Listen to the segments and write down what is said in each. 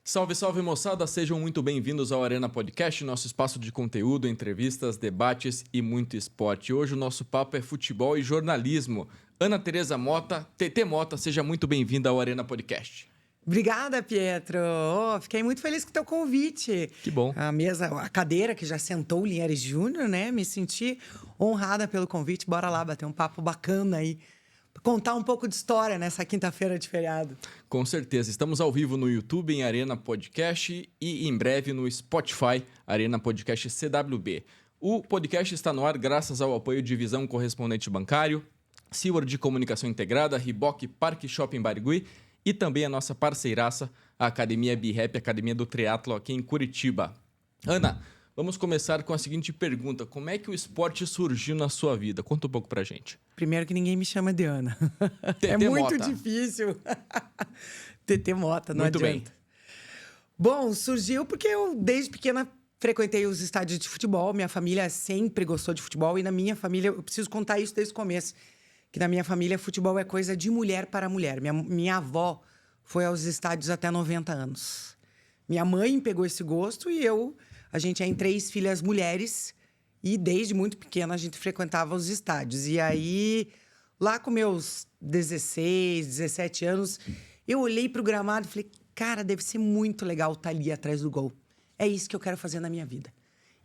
Salve, salve moçada, sejam muito bem-vindos ao Arena Podcast, nosso espaço de conteúdo, entrevistas, debates e muito esporte. Hoje o nosso papo é futebol e jornalismo. Ana Tereza Mota, TT Mota, seja muito bem-vinda ao Arena Podcast. Obrigada, Pietro. Fiquei muito feliz com o teu convite. Que bom. A cadeira que já sentou o Linhares Júnior, né? Me senti honrada pelo convite. Bora lá bater um papo bacana aí. Contar um pouco de história nessa quinta-feira de feriado. Com certeza. Estamos ao vivo no YouTube em Arena Podcast e em breve no Spotify, Arena Podcast CWB. O podcast está no ar graças ao apoio de Visão Correspondente Bancário, Seward de Comunicação Integrada, Riboc Parque Shopping Barigui e também a nossa parceiraça, a Academia B-Rap, Academia do Triatlo aqui em Curitiba. Ana, vamos começar com a seguinte pergunta. Como é que o esporte surgiu na sua vida? Conta um pouco pra gente. Primeiro que ninguém me chama de Ana. TT É muito Mota. difícil. TT Mota, não Muito adianta. bem. Bom, surgiu porque eu, desde pequena, frequentei os estádios de futebol. Minha família sempre gostou de futebol. E na minha família, eu preciso contar isso desde o começo, que na minha família, futebol é coisa de mulher para mulher. Minha avó foi aos estádios até 90 anos. Minha mãe pegou esse gosto e a gente é em 3 filhas mulheres e desde muito pequena a gente frequentava os estádios. E aí, lá com meus 16, 17 anos, eu olhei para o gramado e falei, cara, deve ser muito legal estar ali atrás do gol. É isso que eu quero fazer na minha vida.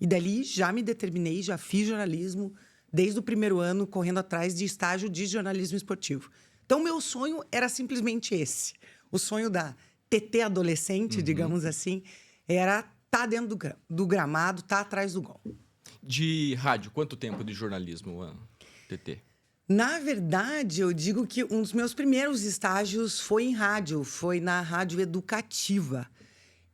E dali já me determinei, já fiz jornalismo, desde o primeiro ano, correndo atrás de estágio de jornalismo esportivo. Então, meu sonho era simplesmente esse. O sonho da TT adolescente, digamos assim, era estar dentro do gramado, estar atrás do gol. De rádio, quanto tempo de jornalismo, Ana, TT? Na verdade, eu digo que um dos meus primeiros estágios foi em rádio, foi na rádio educativa.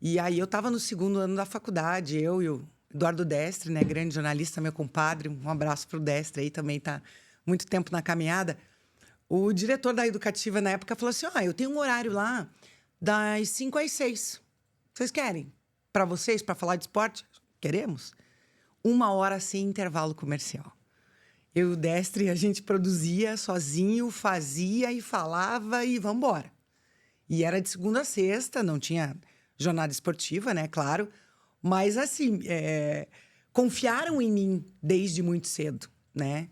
E aí eu estava no segundo ano da faculdade, eu e o Eduardo Destre, né, grande jornalista, meu compadre, um abraço para o Destre aí, também está muito tempo na caminhada. O diretor da educativa na época falou assim, eu tenho um horário lá das 5 às 6. Vocês querem? Para vocês, para falar de esporte? Queremos. 1 hora sem intervalo comercial. Eu e o Destre, a gente produzia sozinho, fazia e falava e vamos embora. E era de segunda a sexta, não tinha jornada esportiva, né? Claro. Mas, assim, confiaram em mim desde muito cedo, né?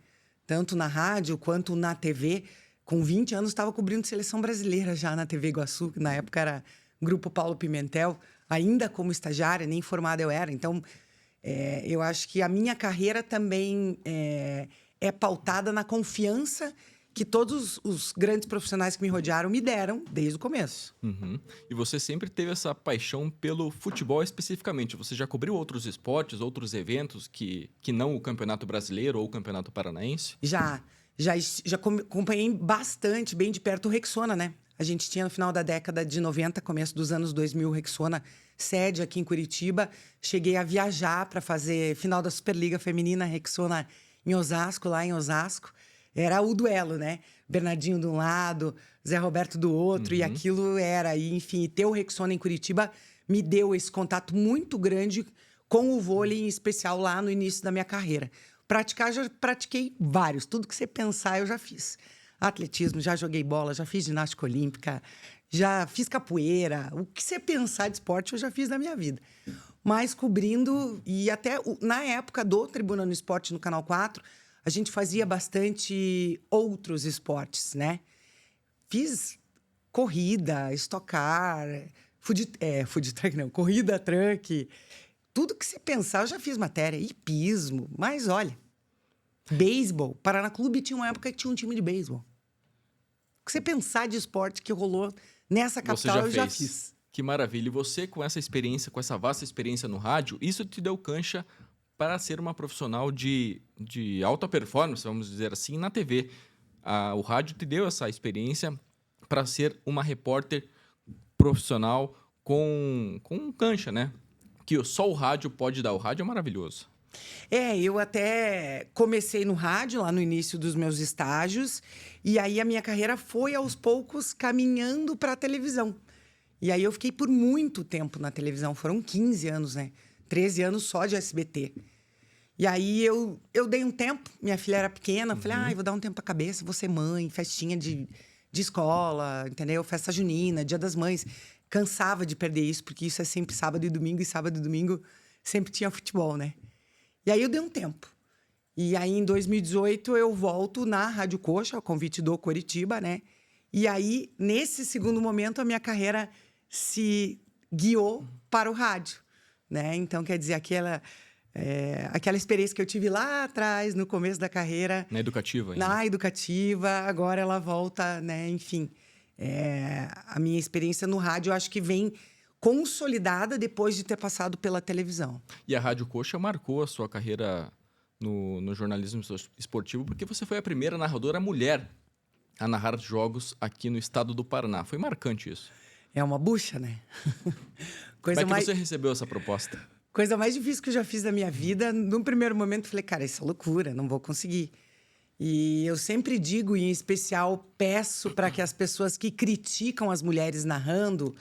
Tanto na rádio quanto na TV. Com 20 anos, estava cobrindo seleção brasileira já na TV Iguaçu, que na época era Grupo Paulo Pimentel. Ainda como estagiária, nem formada eu era. Então, eu acho que a minha carreira também é pautada na confiança que todos os grandes profissionais que me rodearam me deram desde o começo. Uhum. E você sempre teve essa paixão pelo futebol especificamente. Você já cobriu outros esportes, outros eventos que não o Campeonato Brasileiro ou o Campeonato Paranaense? Já acompanhei bastante, bem de perto, o Rexona, né? A gente tinha no final da década de 90, começo dos anos 2000, o Rexona, sede aqui em Curitiba. Cheguei a viajar para fazer final da Superliga Feminina Rexona em Osasco, lá em Osasco. Era o duelo, né? Bernardinho de um lado, Zé Roberto do outro, e aquilo era. E, enfim, ter o Rexona em Curitiba me deu esse contato muito grande com o vôlei, em especial lá no início da minha carreira. Praticar, já pratiquei vários. Tudo que você pensar, eu já fiz. Atletismo, já joguei bola, já fiz ginástica olímpica, já fiz capoeira. O que você pensar de esporte, eu já fiz na minha vida. Mas cobrindo, e até na época do Tribuna no Esporte, no Canal 4, a gente fazia bastante outros esportes, né? Fiz corrida, estocar, food truck não, corrida, truck. Tudo que você pensar, eu já fiz matéria. Hipismo, mas olha, beisebol. Paraná Clube tinha uma época que tinha um time de beisebol. O que você pensar de esporte que rolou nessa capital, eu já fiz. Que maravilha. E você, com essa experiência, com essa vasta experiência no rádio, isso te deu cancha para ser uma profissional de alta performance, vamos dizer assim, na TV. O rádio te deu essa experiência para ser uma repórter profissional com cancha, né? Que só o rádio pode dar. O rádio é maravilhoso. Eu até comecei no rádio, lá no início dos meus estágios, e aí a minha carreira foi, aos poucos, caminhando para a televisão. E aí eu fiquei por muito tempo na televisão, foram 15 anos, né? 13 anos só de SBT. E aí eu dei um tempo, minha filha era pequena, falei, vou dar um tempo pra cabeça, vou ser mãe, festinha de escola, entendeu? Festa junina, Dia das Mães. cansava de perder isso, porque isso é sempre sábado e sábado e domingo sempre tinha futebol, né? E aí eu dei um tempo. E aí, em 2018, eu volto na Rádio Coxa, ao convite do Coritiba, né? E aí, nesse segundo momento, a minha carreira se guiou para o rádio, né? Então, quer dizer, aquela experiência que eu tive lá atrás, no começo da carreira... Na educativa ainda. Na educativa, agora ela volta, né? Enfim, a minha experiência no rádio, eu acho que vem consolidada depois de ter passado pela televisão. E a Rádio Coxa marcou a sua carreira no jornalismo esportivo, porque você foi a primeira narradora mulher a narrar jogos aqui no estado do Paraná. Foi marcante isso. É uma bucha, né? Como é que você recebeu essa proposta? Coisa mais difícil que eu já fiz na minha vida. Num primeiro momento, falei, cara, isso é loucura, não vou conseguir. E eu sempre digo, e em especial peço para que as pessoas que criticam as mulheres narrando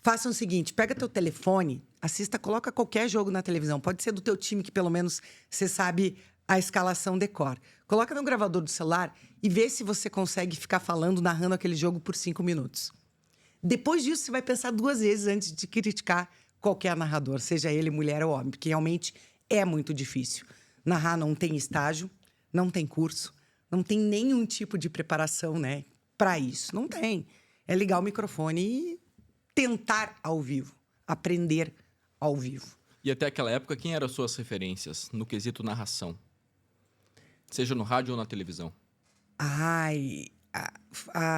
façam o seguinte: pega teu telefone, assista, coloca qualquer jogo na televisão. Pode ser do teu time, que pelo menos você sabe a escalação decor. Coloca no gravador do celular e vê se você consegue ficar falando, narrando aquele jogo por 5 minutos. Depois disso, você vai pensar 2 vezes antes de criticar qualquer narrador, seja ele mulher ou homem, porque realmente é muito difícil. Narrar não tem estágio, não tem curso, não tem nenhum tipo de preparação, né, para isso. Não tem. É ligar o microfone e tentar ao vivo, aprender ao vivo. E até aquela época, quem eram as suas referências no quesito narração? Seja no rádio ou na televisão? A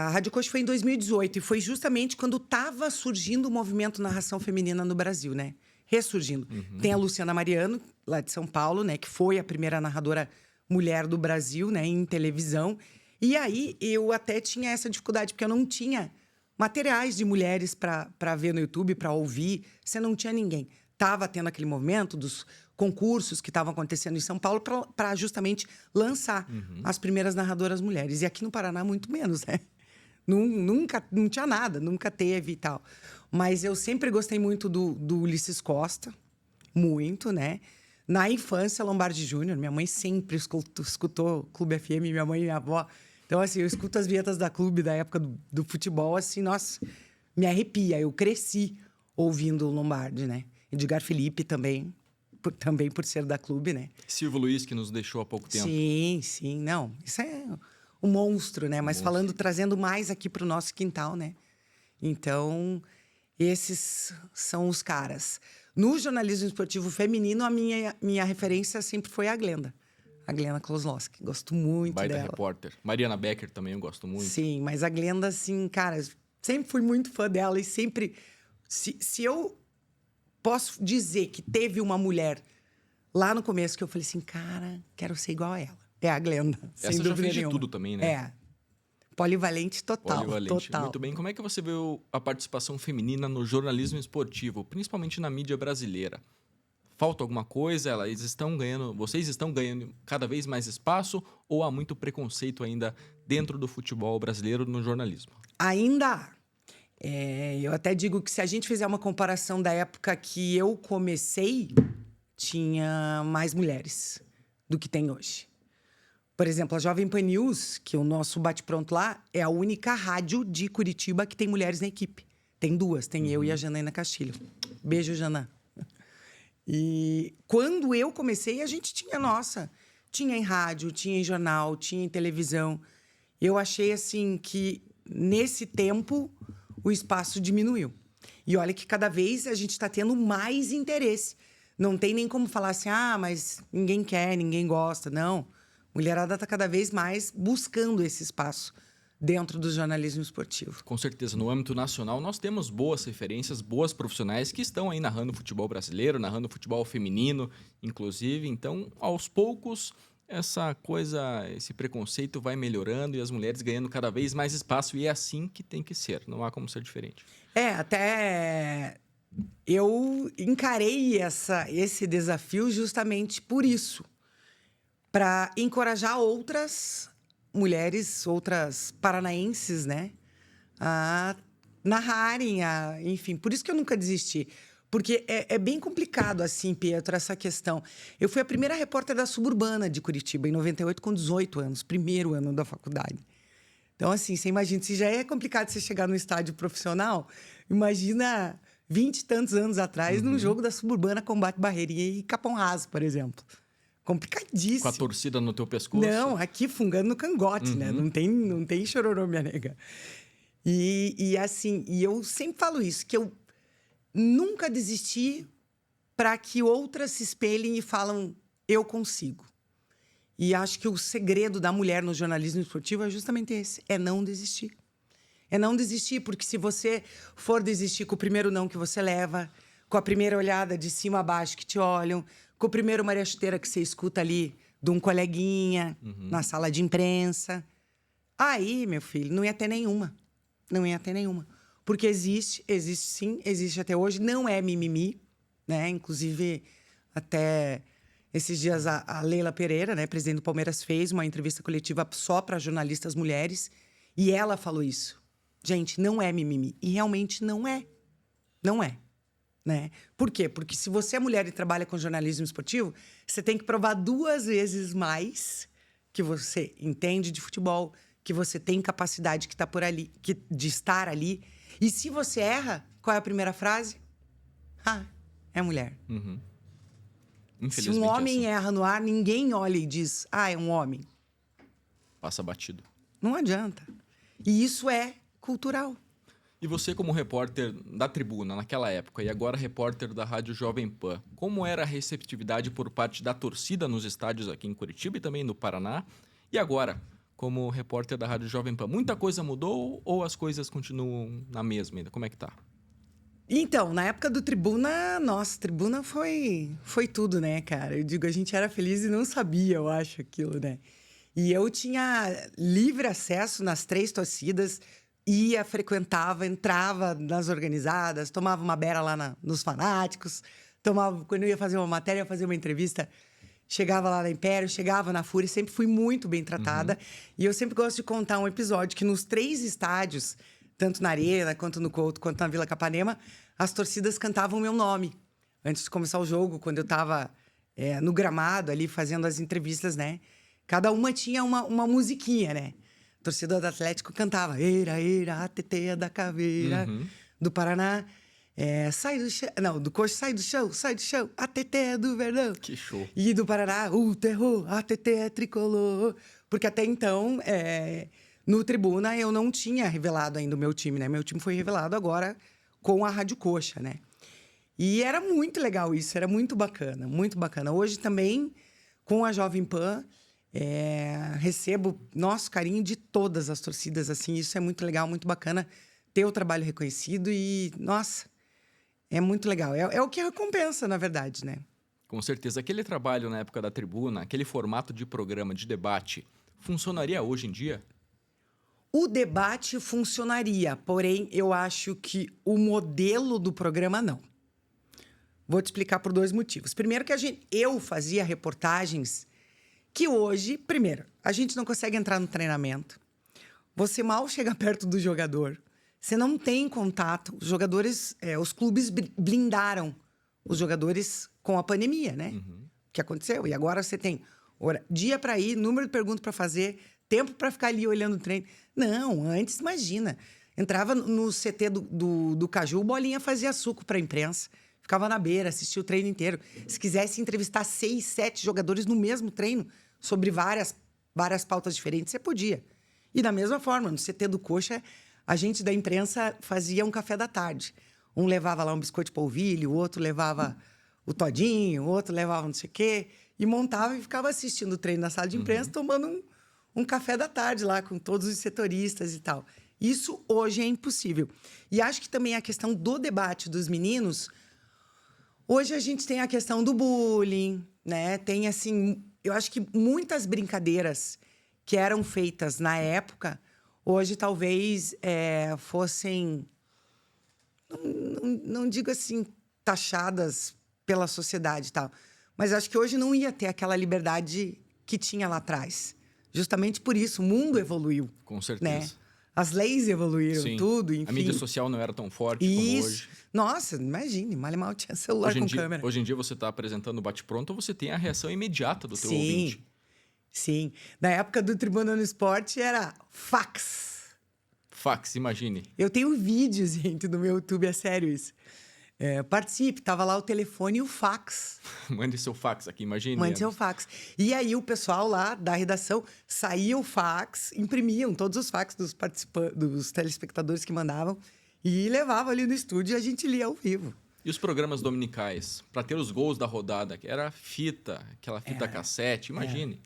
Rádio Coxa foi em 2018 e foi justamente quando estava surgindo o movimento narração feminina no Brasil, né? Ressurgindo. Tem a Luciana Mariano, lá de São Paulo, né? Que foi a primeira narradora mulher do Brasil, né? Em televisão. E aí, eu até tinha essa dificuldade, porque eu não tinha materiais de mulheres para ver no YouTube, para ouvir. Você não tinha ninguém. Tava tendo aquele movimento dos concursos que estavam acontecendo em São Paulo para justamente lançar as primeiras narradoras mulheres. E aqui no Paraná, muito menos, né? Nunca, não tinha nada, nunca teve e tal. Mas eu sempre gostei muito do Ulisses Costa, muito, né? Na infância, Lombardi Júnior. Minha mãe sempre escutou Clube FM, minha mãe e minha avó. Então, assim, eu escuto as vinhetas da Clube da época do futebol, assim, nossa, me arrepia. Eu cresci ouvindo o Lombardi, né? Edgar Felipe também por ser da Clube, né? Silvio Luiz, que nos deixou há pouco tempo. Sim. Não, isso é um monstro, né? Mas trazendo mais aqui para o nosso quintal, né? Então, esses são os caras. No jornalismo esportivo feminino, a minha referência sempre foi a Glenda Kozlowski. Gosto muito Baita dela. repórter. Mariana Becker também eu gosto muito. Sim, mas a Glenda, assim, cara, sempre fui muito fã dela e sempre... Se eu posso dizer que teve uma mulher lá no começo que eu falei assim, cara, quero ser igual a ela. É a Glenda, sem Essa dúvida já fez de nenhuma. tudo também, né? É. Polivalente total. Total. Muito bem. Como é que você vê a participação feminina no jornalismo esportivo, principalmente na mídia brasileira? Falta alguma coisa? Vocês estão ganhando cada vez mais espaço ou há muito preconceito ainda dentro do futebol brasileiro no jornalismo? Ainda há. Eu até digo que se a gente fizer uma comparação da época que eu comecei, tinha mais mulheres do que tem hoje. Por exemplo, a Jovem Pan News, que é o nosso bate-pronto lá, é a única rádio de Curitiba que tem mulheres na equipe. Tem 2, tem eu e a Janaína Castilho. Beijo, Jana. E quando eu comecei, a gente tinha em rádio, tinha em jornal, tinha em televisão. Eu achei, assim, que nesse tempo o espaço diminuiu. E olha que cada vez a gente está tendo mais interesse. Não tem nem como falar assim, mas ninguém quer, ninguém gosta. Não. Mulherada está cada vez mais buscando esse espaço dentro do jornalismo esportivo. Com certeza. No âmbito nacional, nós temos boas referências, boas profissionais que estão aí narrando futebol brasileiro, narrando futebol feminino, inclusive. Então, aos poucos, esse preconceito vai melhorando e as mulheres ganhando cada vez mais espaço. E é assim que tem que ser. Não há como ser diferente. Até eu encarei esse desafio justamente por isso. Para encorajar outras mulheres, outras paranaenses, né? A narrarem, enfim. Por isso que eu nunca desisti. Porque é bem complicado, assim, Pietro, essa questão. Eu fui a primeira repórter da Suburbana de Curitiba, em 98, com 18 anos. Primeiro ano da faculdade. Então, assim, você imagina, se já é complicado você chegar no estádio profissional, imagina 20 e tantos anos atrás, num jogo da Suburbana Combate Barreirinha e Capão Raso, por exemplo. Complicadíssimo. Com a torcida no teu pescoço. Não, aqui fungando no cangote, né? Não tem chororô, minha nega. E assim, e eu sempre falo isso, que eu nunca desisti para que outras se espelhem e falam, eu consigo. E acho que o segredo da mulher no jornalismo esportivo é justamente esse, é não desistir. É não desistir, porque se você for desistir com o primeiro não que você leva, com a primeira olhada de cima a baixo que te olham, com o primeiro Maria Chuteira que você escuta ali de um coleguinha na sala de imprensa, aí, meu filho, não ia ter nenhuma. Não ia ter nenhuma. Porque existe sim, existe até hoje, não é mimimi, né? Inclusive, até esses dias a Leila Pereira, né, presidente do Palmeiras, fez uma entrevista coletiva só para jornalistas mulheres e ela falou isso. Gente, não é mimimi. E realmente não é. Não é. Né? Por quê? Porque se você é mulher e trabalha com jornalismo esportivo, você tem que provar 2 vezes mais que você entende de futebol, que você tem capacidade que tá por ali, de estar ali. E se você erra, qual é a primeira frase? Ah, é mulher. Se um homem erra no ar, ninguém olha e diz, ah, é um homem. Passa batido. Não adianta. E isso é cultural. E você, como repórter da Tribuna naquela época e agora repórter da Rádio Jovem Pan, como era a receptividade por parte da torcida nos estádios aqui em Curitiba e também no Paraná? E agora, como repórter da Rádio Jovem Pan, muita coisa mudou ou as coisas continuam na mesma ainda? Como é que tá? Então, na época do Tribuna, nossa, Tribuna foi tudo, né, cara? Eu digo, a gente era feliz e não sabia, eu acho, aquilo, né? E eu tinha livre acesso nas 3 torcidas, ia, frequentava, entrava nas organizadas, tomava uma beira lá nos fanáticos, quando eu ia fazer uma matéria, ia fazer uma entrevista, chegava lá na Império, chegava na Fúria, sempre fui muito bem tratada. E eu sempre gosto de contar um episódio que nos 3 estádios, tanto na Arena, quanto no Couto, quanto na Vila Capanema, as torcidas cantavam meu nome. Antes de começar o jogo, quando eu estava no gramado ali, fazendo as entrevistas, né? Cada uma tinha uma musiquinha, né? A torcida do Atlético cantava Eira, eira, a teteia da caveira. Do Paraná, sai do chão... Não, do Coxa, sai do chão, a teteia do Verdão. Que show. E do Paraná, o terror, a teteia tricolor. Porque até então... No Tribuna, eu não tinha revelado ainda o meu time, né? Meu time foi revelado agora com a Rádio Coxa, né? E era muito legal isso, era muito bacana, muito bacana. Hoje também, com a Jovem Pan, recebo nosso carinho de todas as torcidas, assim. Isso é muito legal, muito bacana ter o trabalho reconhecido e, nossa, é muito legal. É o que recompensa, na verdade, né? Com certeza. Aquele trabalho na época da Tribuna, aquele formato de programa, de debate, funcionaria hoje em dia? O debate funcionaria, porém, eu acho que o modelo do programa não. Vou te explicar por 2 motivos. Primeiro que eu fazia reportagens que hoje, primeiro, a gente não consegue entrar no treinamento. Você mal chega perto do jogador. Você não tem contato. Os jogadores, os clubes blindaram os jogadores com a pandemia, né? O que aconteceu? E agora você tem dia para ir, número de perguntas para fazer, tempo para ficar ali olhando o treino. Não, antes, imagina. Entrava no CT do Caju, Bolinha fazia suco para a imprensa. Ficava na beira, assistia o treino inteiro. Se quisesse entrevistar 6, 7 jogadores no mesmo treino, sobre várias pautas diferentes, você podia. E da mesma forma, no CT do Coxa, a gente da imprensa fazia um café da tarde. Um levava lá um biscoito de polvilho, o outro levava o todinho, o outro levava não sei o quê. E montava e ficava assistindo o treino na sala de imprensa, tomando um café da tarde lá com todos os setoristas e tal. Isso hoje é impossível. E acho que também a questão do debate dos meninos... Hoje a gente tem a questão do bullying, né? Tem, assim... Eu acho que muitas brincadeiras que eram feitas na época, hoje talvez fossem... Não digo assim, taxadas pela sociedade e tal. Mas acho que hoje não ia ter aquela liberdade que tinha lá atrás. Justamente por isso, o mundo evoluiu. Com certeza. Né? As leis evoluíram, Sim. tudo, enfim. A mídia social não era tão forte como hoje. Nossa, imagine, mal e mal tinha celular com câmera. Hoje em dia você está apresentando o bate-pronto, você tem a reação imediata do teu ouvinte. Sim. Na época do Tribuna no Esporte era fax. Fax, imagine. Eu tenho vídeos, gente, no meu YouTube, é sério isso. Participe, tava lá o telefone e o fax. Mande seu fax aqui, imagine. Mande seu fax. E aí o pessoal lá da redação saía o fax, imprimiam todos os fax dos dos telespectadores que mandavam e levava ali no estúdio e a gente lia ao vivo. E os programas dominicais? Para ter os gols da rodada, que era fita, aquela fita cassete, imagine.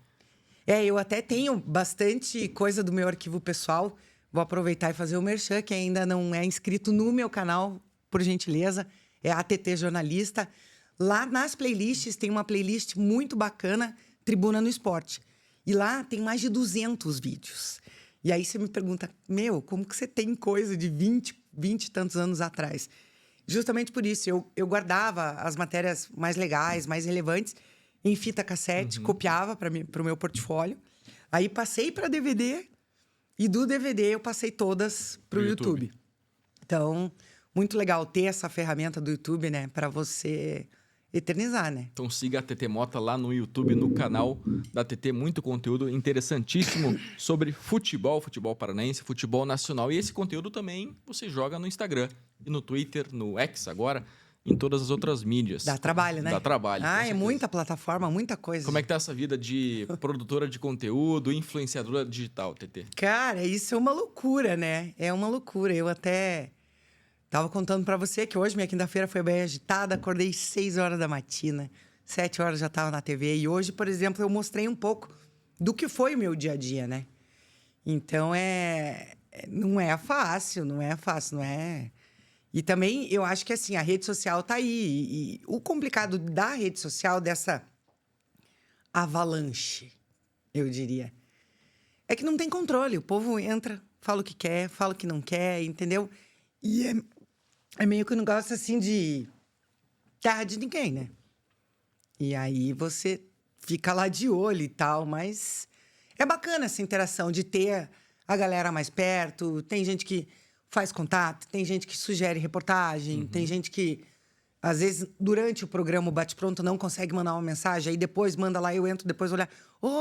Eu até tenho bastante coisa do meu arquivo pessoal. Vou aproveitar e fazer o merchan, que ainda não é inscrito no meu canal, por gentileza. É ATT Jornalista. Lá nas playlists tem uma playlist muito bacana, Tribuna no Esporte. E lá tem mais de 200 vídeos. E aí você me pergunta, como que você tem coisa de 20 e tantos anos atrás? Justamente por isso, eu guardava as matérias mais legais, mais relevantes, em fita cassete, copiava para o meu portfólio. Aí passei para DVD e do DVD eu passei todas para o YouTube. Então, muito legal ter essa ferramenta do YouTube, né? Para você eternizar, né? Então siga a TT Mota lá no YouTube, no canal da TT. Muito conteúdo interessantíssimo sobre futebol paranaense, futebol nacional. E esse conteúdo também você joga no Instagram e no Twitter, no X agora, em todas as outras mídias. Dá trabalho, né? Dá trabalho. É muita plataforma, muita coisa. Como é que tá essa vida de produtora de conteúdo, influenciadora digital, TT? Cara, isso é uma loucura, né? É uma loucura. Eu até tava contando pra você que hoje minha quinta-feira foi bem agitada. Acordei 6 horas da matina, 7 horas já tava na TV. E hoje, por exemplo, eu mostrei um pouco do que foi o meu dia a dia, né? Então, não é fácil, não é... E também, eu acho que, assim, a rede social tá aí. E o complicado da rede social, dessa avalanche, eu diria, é que não tem controle. O povo entra, fala o que quer, fala o que não quer, entendeu? E é meio que um negócio, assim, de terra de ninguém, né? E aí você fica lá de olho e tal, mas é bacana essa interação de ter a galera mais perto. Tem gente que faz contato, tem gente que sugere reportagem, tem gente que, às vezes, durante o programa o Bate-Pronto não consegue mandar uma mensagem, aí depois manda lá, eu entro depois olhar.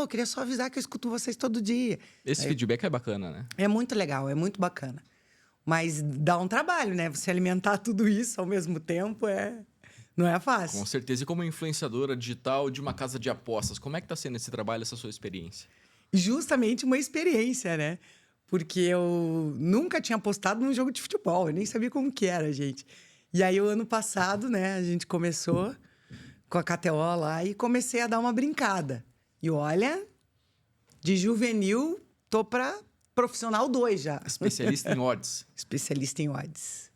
Queria só avisar que eu escuto vocês todo dia. Esse feedback é bacana, né? É muito legal, é muito bacana. Mas dá um trabalho, né? Você alimentar tudo isso ao mesmo tempo não é fácil. Com certeza. E como influenciadora digital de uma casa de apostas, como é que tá sendo esse trabalho, essa sua experiência? Justamente uma experiência, né? Porque eu nunca tinha apostado num jogo de futebol, eu nem sabia como que era, gente. E aí, o ano passado, né, a gente começou com a KTO lá e comecei a dar uma brincada. E olha, de juvenil, tô pra profissional 2 já. Especialista em odds. Especialista em odds.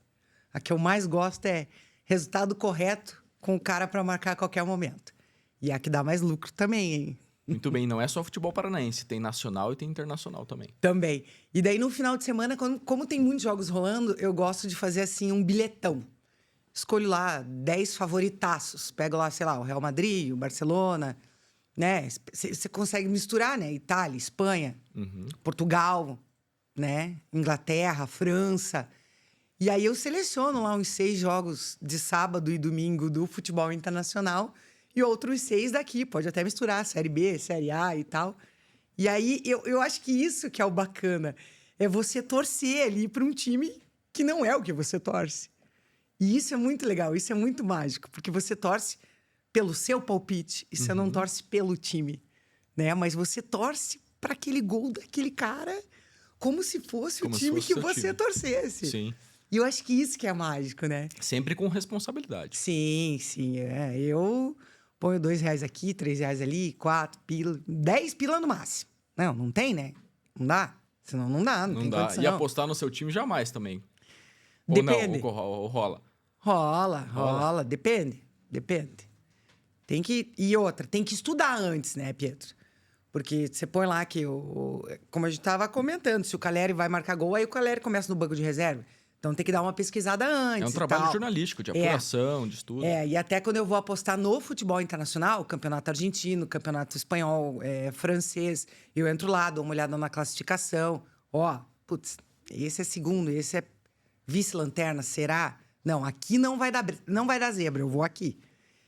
A que eu mais gosto é resultado correto com o cara para marcar a qualquer momento. E a que dá mais lucro também, hein? Muito bem, não é só futebol paranaense, tem nacional e tem internacional também. Também. E daí, no final de semana, como tem muitos jogos rolando, eu gosto de fazer, assim, um bilhetão. Escolho lá 10 favoritaços. Pego lá, sei lá, o Real Madrid, o Barcelona, né? Você consegue misturar, né? Itália, Espanha, Portugal, né? Inglaterra, França. E aí eu seleciono lá uns 6 jogos de sábado e domingo do futebol internacional e outros 6 daqui. Pode até misturar Série B, Série A e tal. E aí, eu acho que isso que é o bacana. É você torcer ali para um time que não é o que você torce. E isso é muito legal, isso é muito mágico. Porque você torce pelo seu palpite e você não torce pelo time, né? Mas você torce para aquele gol daquele cara como se fosse o time que você torcesse. Sim. E eu acho que isso que é mágico, né? Sempre com responsabilidade. Sim. Eu ponho R$2 aqui, R$3 ali, 4 pila, 10 pila no máximo. Não tem, né? Não dá. Senão não dá, não tem dá. condição. E apostar no seu time jamais também. Depende. Ou rola? Rola. Depende. Tem que... E outra, tem que estudar antes, né, Pietro? Porque você põe lá que, como a gente estava comentando, se o Caleri vai marcar gol, aí o Caleri começa no banco de reserva. Então tem que dar uma pesquisada antes. É um trabalho jornalístico, de apuração, de estudo. E até quando eu vou apostar no futebol internacional, campeonato argentino, campeonato espanhol, francês, eu entro lá, dou uma olhada na classificação. Esse é segundo, esse é vice-lanterna, será? Não, aqui não vai dar zebra, eu vou aqui.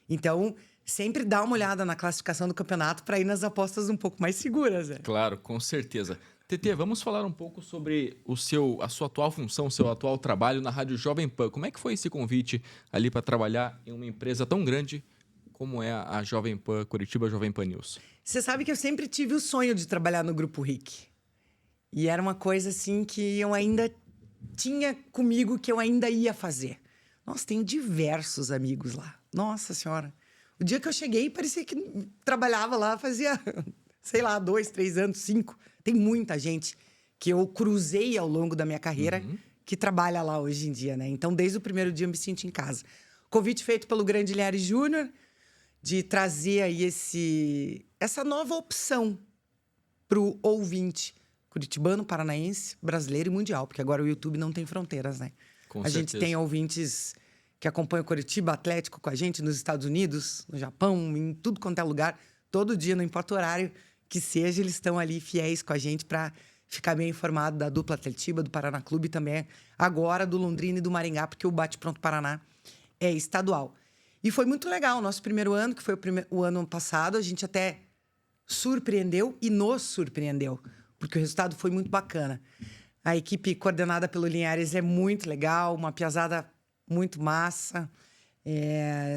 Então, sempre dá uma olhada na classificação do campeonato para ir nas apostas um pouco mais seguras. Né? Claro, com certeza. TT, vamos falar um pouco sobre a sua atual função, o seu atual trabalho na Rádio Jovem Pan. Como é que foi esse convite ali para trabalhar em uma empresa tão grande como é a Jovem Pan, Curitiba Jovem Pan News? Você sabe que eu sempre tive o sonho de trabalhar no Grupo RIC. E era uma coisa assim que eu ainda tinha comigo, que eu ainda ia fazer. Nossa, tenho diversos amigos lá. Nossa Senhora. O dia que eu cheguei, parecia que trabalhava lá fazia, sei lá, 2, 3 anos, 5. Tem muita gente que eu cruzei ao longo da minha carreira que trabalha lá hoje em dia, né? Então, desde o primeiro dia, eu me sinto em casa. Convite feito pelo Grande Linhares Júnior de trazer aí essa nova opção para o ouvinte curitibano, paranaense, brasileiro e mundial. Porque agora o YouTube não tem fronteiras, né? Com a certeza. gente tem ouvintes que acompanham o Curitiba Atlético com a gente nos Estados Unidos, no Japão, em tudo quanto é lugar. Todo dia, não importa o horário que seja, eles estão ali fiéis com a gente para ficar bem informado da dupla Atletiba, do Paraná Clube e também agora do Londrina e do Maringá, porque o Bate Pronto Paraná é estadual. E foi muito legal. O nosso primeiro ano, que foi o ano passado, a gente até surpreendeu e nos surpreendeu, porque o resultado foi muito bacana. A equipe coordenada pelo Linhares é muito legal, uma piazada muito massa.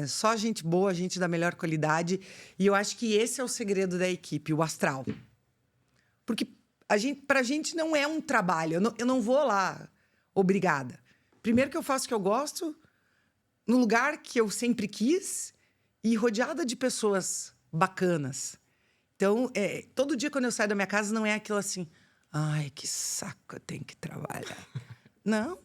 Só gente boa, gente da melhor qualidade. E eu acho que esse é o segredo da equipe, o astral. Porque pra gente não é um trabalho. Eu não vou lá obrigada. Primeiro que eu faço o que eu gosto, no lugar que eu sempre quis e rodeada de pessoas bacanas. Então, todo dia quando eu saio da minha casa não é aquilo assim... Ai, que saco, eu tenho que trabalhar. Não,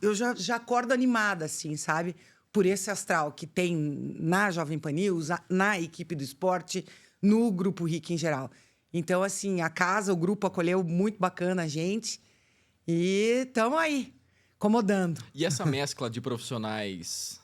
eu já acordo animada, assim, sabe? Por esse astral que tem na Jovem Pan News, na equipe do esporte, no Grupo RIC em geral. Então, assim, a casa, o grupo acolheu muito bacana a gente. E estamos aí, incomodando. E essa mescla de profissionais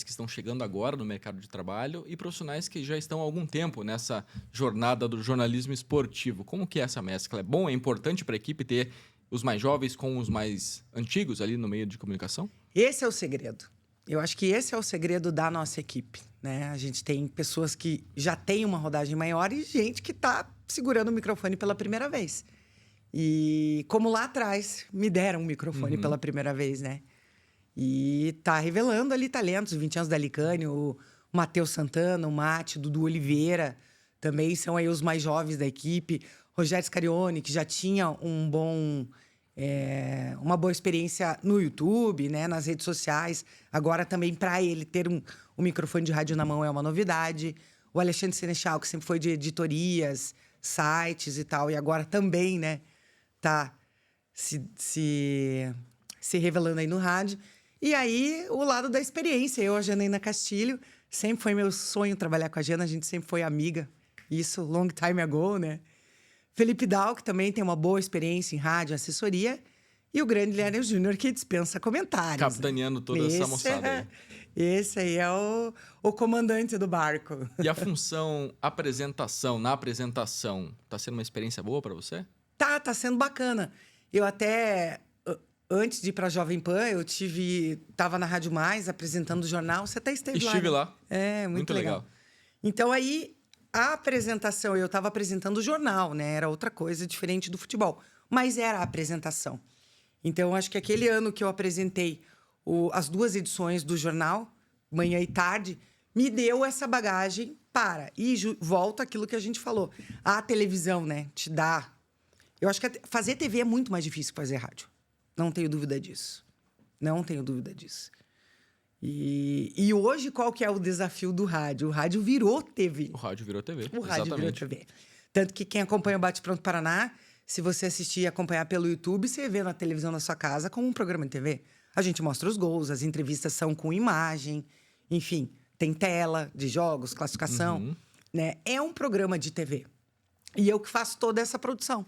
que estão chegando agora no mercado de trabalho e profissionais que já estão há algum tempo nessa jornada do jornalismo esportivo. Como que é essa mescla? É bom, é importante para a equipe ter os mais jovens com os mais antigos ali no meio de comunicação? Esse é o segredo. Eu acho que esse é o segredo da nossa equipe, né? A gente tem pessoas que já têm uma rodagem maior e gente que está segurando o microfone pela primeira vez. E como lá atrás me deram um microfone pela primeira vez, né? E tá revelando ali talentos, 20 anos da Licânio, o Matheus Santana, o Mate, Dudu Oliveira, também são aí os mais jovens da equipe. Rogério Scarione, que já tinha uma boa experiência no YouTube, né, nas redes sociais. Agora também, para ele ter um microfone de rádio na mão é uma novidade. O Alexandre Senechal, que sempre foi de editorias, sites e tal, e agora também, né, tá se revelando aí no rádio. E aí, o lado da experiência. Eu, a Janaína Castilho, sempre foi meu sonho trabalhar com a Jana. A gente sempre foi amiga. Isso, long time ago, né? Felipe Dal, que também tem uma boa experiência em rádio, assessoria. E o Grande Linhares Júnior, que dispensa comentários. Capitaneando toda essa moçada aí. Esse aí é o comandante do barco. E a função apresentação, na apresentação, tá sendo uma experiência boa para você? Tá sendo bacana. Eu até... Antes de ir para a Jovem Pan, tava na Rádio Mais, apresentando o jornal. Você até esteve lá. Estive lá. Muito legal. Então, aí, a apresentação... Eu estava apresentando o jornal, né? Era outra coisa, diferente do futebol. Mas era a apresentação. Então, acho que aquele ano que eu apresentei as 2 edições do jornal, manhã e tarde, me deu essa bagagem E volta aquilo que a gente falou. A televisão, né? Te dá... Eu acho que fazer TV é muito mais difícil que fazer rádio. Não tenho dúvida disso. Não tenho dúvida disso. E hoje, qual que é o desafio do rádio? O rádio virou TV. O rádio virou TV. O rádio virou TV. Tanto que quem acompanha o Bate Pronto Paraná, se você assistir e acompanhar pelo YouTube, você vê na televisão na sua casa como um programa de TV. A gente mostra os gols, as entrevistas são com imagem, enfim, tem tela de jogos, classificação. Né? É um programa de TV. E eu que faço toda essa produção.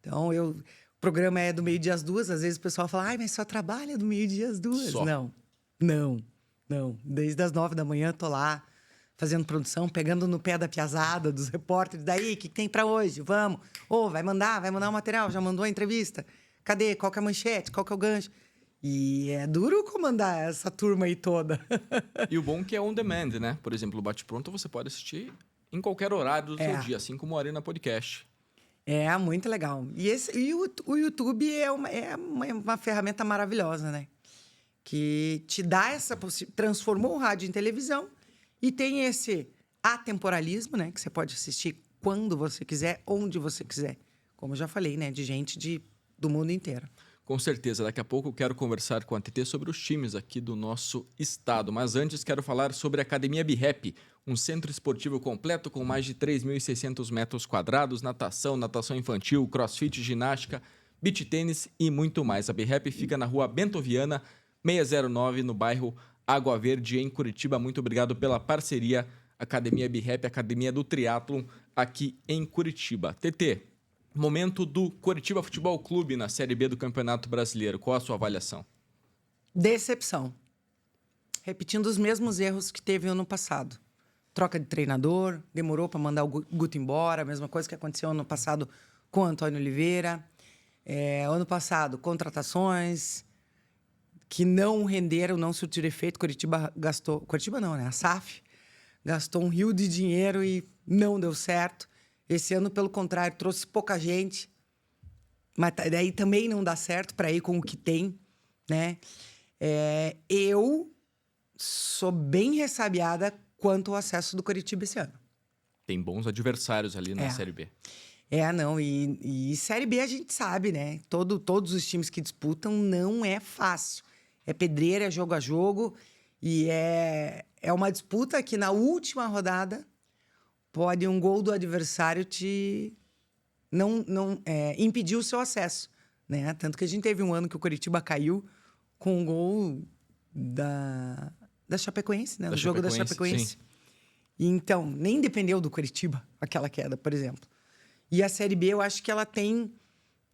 Então, o programa é do meio-dia às 2. Às vezes o pessoal fala, mas só trabalha do meio-dia às 2. Só. Não. Desde as 9 da manhã tô lá, fazendo produção, pegando no pé da piazada, dos repórteres. Daí, o que tem para hoje? Vamos. Vai mandar o material? Já mandou a entrevista? Cadê? Qual que é a manchete? Qual que é o gancho? E é duro comandar essa turma aí toda. E o bom é que é on demand, né? Por exemplo, o Bate Pronto você pode assistir em qualquer horário do seu dia, assim como o Arena Podcast. É, muito legal. O YouTube é uma ferramenta maravilhosa, né? Que te dá essa possibilidade. Transformou o rádio em televisão e tem esse atemporalismo, né? Que você pode assistir quando você quiser, onde você quiser. Como eu já falei, né? De gente do mundo inteiro. Com certeza, daqui a pouco eu quero conversar com a TT sobre os times aqui do nosso estado. Mas antes quero falar sobre a Academia BeHappy, um centro esportivo completo com mais de 3.600 metros quadrados, natação, natação infantil, crossfit, ginástica, beach tênis e muito mais. A BeHappy fica na rua Bento Viana, 609, no bairro Água Verde, em Curitiba. Muito obrigado pela parceria, Academia BeHappy, Academia do Triatlon, aqui em Curitiba. TT, momento do Coritiba Futebol Clube na Série B do Campeonato Brasileiro. Qual a sua avaliação? Decepção. Repetindo os mesmos erros que teve ano passado. Troca de treinador, demorou para mandar o Guto embora, a mesma coisa que aconteceu ano passado com o Antônio Oliveira. Ano passado, contratações que não renderam, não surtiram efeito. Curitiba gastou... Curitiba não, né? A SAF gastou um rio de dinheiro e não deu certo. Esse ano, pelo contrário, trouxe pouca gente. Mas daí também não dá certo para ir com o que tem, né? Eu sou bem ressabiada quanto ao acesso do Coritiba esse ano. Tem bons adversários ali na Série B. Não. E Série B a gente sabe, né? Todos os times que disputam não é fácil. É pedreira, é jogo a jogo. E é uma disputa que na última rodada pode um gol do adversário te impedir o seu acesso, né? Tanto que a gente teve um ano que o Coritiba caiu com um gol da Chapecoense, né? No jogo da Chapecoense. Sim. E então, nem dependeu do Coritiba aquela queda, por exemplo. E a Série B, eu acho que ela tem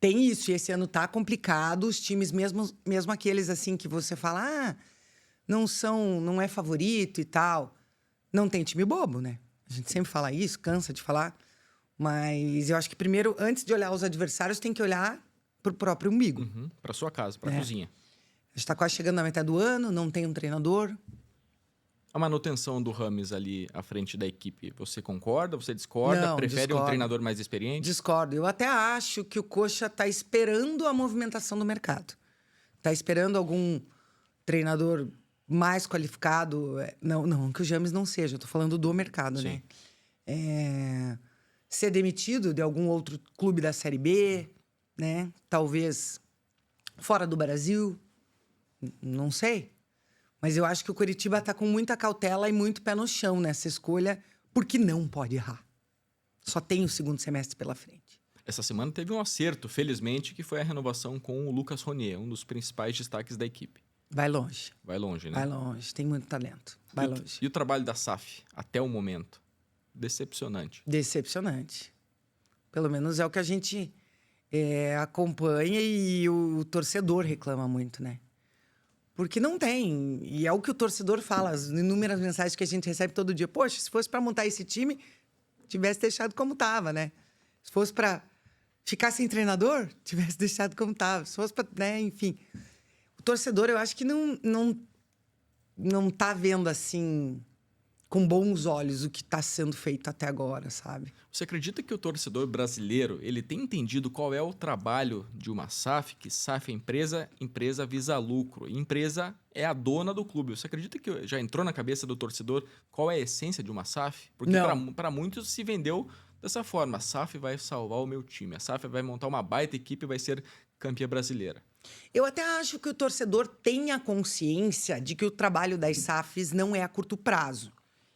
isso. E esse ano tá complicado. Os times, mesmo aqueles assim que você fala, não é favorito e tal. Não tem time bobo, né? A gente sempre fala isso, cansa de falar. Mas eu acho que primeiro, antes de olhar os adversários, tem que olhar pro próprio umbigo. Para sua casa, para a cozinha. A gente tá quase chegando na metade do ano, não tem um treinador. A manutenção do Rames ali à frente da equipe, você concorda? Você discorda? Não, Prefere discordo. um treinador mais experiente? Discordo. Eu até acho que o Coxa tá esperando a movimentação do mercado. Tá esperando algum treinador mais qualificado. Não que o James não seja, eu tô falando do mercado, Sim. né? Ser demitido de algum outro clube da Série B, né? Talvez fora do Brasil, não sei. Mas eu acho que o Coritiba tá com muita cautela e muito pé no chão nessa escolha, porque não pode errar. Só tem o segundo semestre pela frente. Essa semana teve um acerto, felizmente, que foi a renovação com o Lucas Ronier, um dos principais destaques da equipe. Vai longe. Vai longe, né? Vai longe, tem muito talento. Vai longe. E o trabalho da SAF, até o momento? Decepcionante. Decepcionante. Pelo menos é o que a gente acompanha e o torcedor reclama muito, né? Porque não tem. E é o que o torcedor fala, as inúmeras mensagens que a gente recebe todo dia. Poxa, se fosse para montar esse time, tivesse deixado como tava, né? Se fosse para ficar sem treinador, tivesse deixado como tava. Se fosse para, né, enfim. O torcedor, eu acho que não tá vendo assim com bons olhos o que está sendo feito até agora, sabe? Você acredita que o torcedor brasileiro ele tem entendido qual é o trabalho de uma SAF? Que SAF é empresa, empresa visa lucro. E empresa é a dona do clube. Você acredita que já entrou na cabeça do torcedor qual é a essência de uma SAF? Porque para muitos se vendeu dessa forma. A SAF vai salvar o meu time. A SAF vai montar uma baita equipe e vai ser campeã brasileira. Eu até acho que o torcedor tenha consciência de que o trabalho das SAFs não é a curto prazo.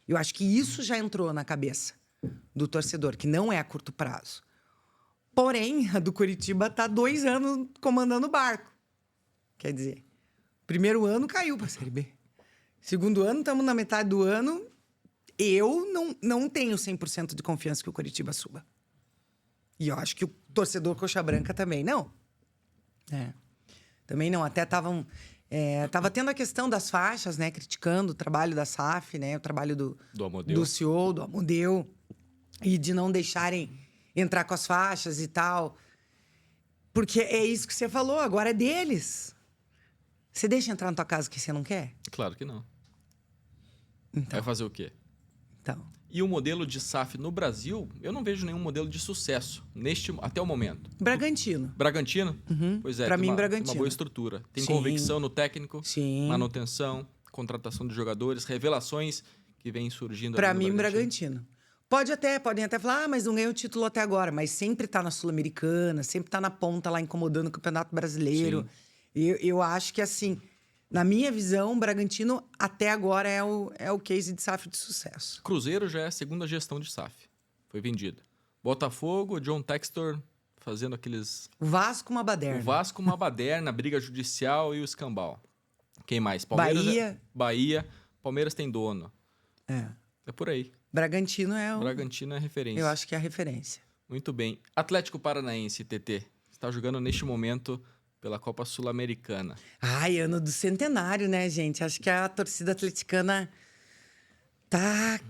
Eu acho que isso já entrou na cabeça do torcedor, que não é a curto prazo. Porém, a do Coritiba está 2 anos comandando o barco. Quer dizer, primeiro ano caiu para a Série B. Segundo ano, estamos na metade do ano. Eu não tenho 100% de confiança que o Coritiba suba. E eu acho que o torcedor coxa branca também não. Também não. Até estavam... tava tendo a questão das faixas, né? Criticando o trabalho da SAF, né? O trabalho do CEO, do Amodeu. E de não deixarem entrar com as faixas e tal. Porque é isso que você falou, agora é deles. Você deixa entrar na tua casa que você não quer? Claro que não. Então. Vai fazer o quê? Então. E o modelo de SAF no Brasil, eu não vejo nenhum modelo de sucesso até o momento. Bragantino. Bragantino? Uhum. Pois é, Pra mim, tem Bragantino. uma boa estrutura. Tem Sim. convicção no técnico, Sim. manutenção, contratação de jogadores, revelações que vêm surgindo Pra ali no mim, Bragantino. Podem até falar, mas não ganhou o título até agora. Mas sempre tá na Sul-Americana, sempre tá na ponta lá incomodando o Campeonato Brasileiro. Eu acho que, assim, na minha visão, o Bragantino até agora é o case de SAF de sucesso. Cruzeiro já é a segunda gestão de SAF. Foi vendido. Botafogo, John Textor fazendo aqueles... O Vasco, uma baderna. O Vasco, uma baderna, briga judicial e o escambau. Quem mais? Bahia. Bahia. Palmeiras tem dono. É. É por aí. Bragantino é o... Bragantino é referência. Eu acho que é a referência. Muito bem. Atlético Paranaense, TT. Está jogando neste momento pela Copa Sul-Americana. Ai, ano do centenário, né, gente? Acho que a torcida atleticana tá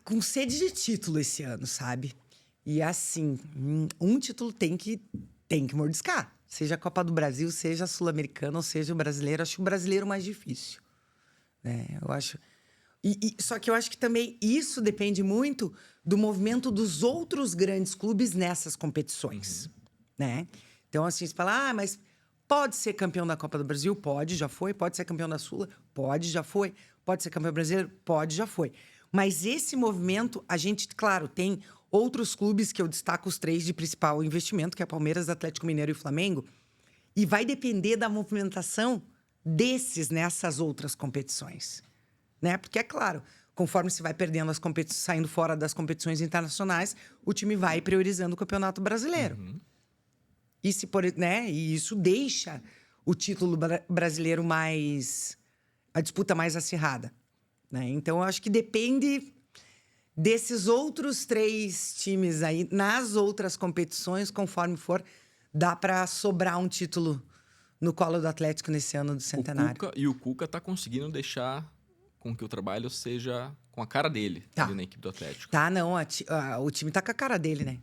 com sede de título esse ano, sabe? E assim, um título tem que mordiscar. Seja a Copa do Brasil, seja a Sul-Americana, ou seja o brasileiro. Acho o brasileiro mais difícil. Né? Eu acho... Só que eu acho que também isso depende muito do movimento dos outros grandes clubes nessas competições, né? Então, assim, você fala, mas pode ser campeão da Copa do Brasil? Pode, já foi. Pode ser campeão da Sula? Pode, já foi. Pode ser campeão brasileiro? Pode, já foi. Mas esse movimento, a gente, claro, tem outros clubes que eu destaco os 3 de principal investimento, que é Palmeiras, Atlético Mineiro e Flamengo, e vai depender da movimentação desses nessas outras competições. Né? Porque, é claro, conforme se vai perdendo as competições, saindo fora das competições internacionais, o time vai priorizando o Campeonato Brasileiro. Uhum. E isso deixa o título brasileiro a disputa mais acirrada. Né? Então, eu acho que depende desses outros 3 times aí, nas outras competições, conforme for, dá para sobrar um título no colo do Atlético nesse ano do centenário. O Cuca está conseguindo deixar com que o trabalho seja com a cara dele ali na equipe do Atlético. Não. O time tá com a cara dele, né?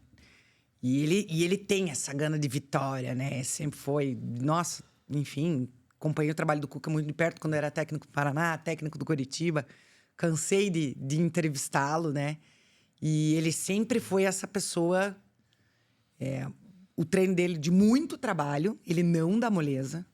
E ele tem essa gana de vitória, né? Sempre foi... Nossa, enfim, acompanhei o trabalho do Cuca muito de perto quando era técnico do Paraná, técnico do Coritiba. Cansei de entrevistá-lo, né? E ele sempre foi essa pessoa... o treino dele de muito trabalho, ele não dá moleza.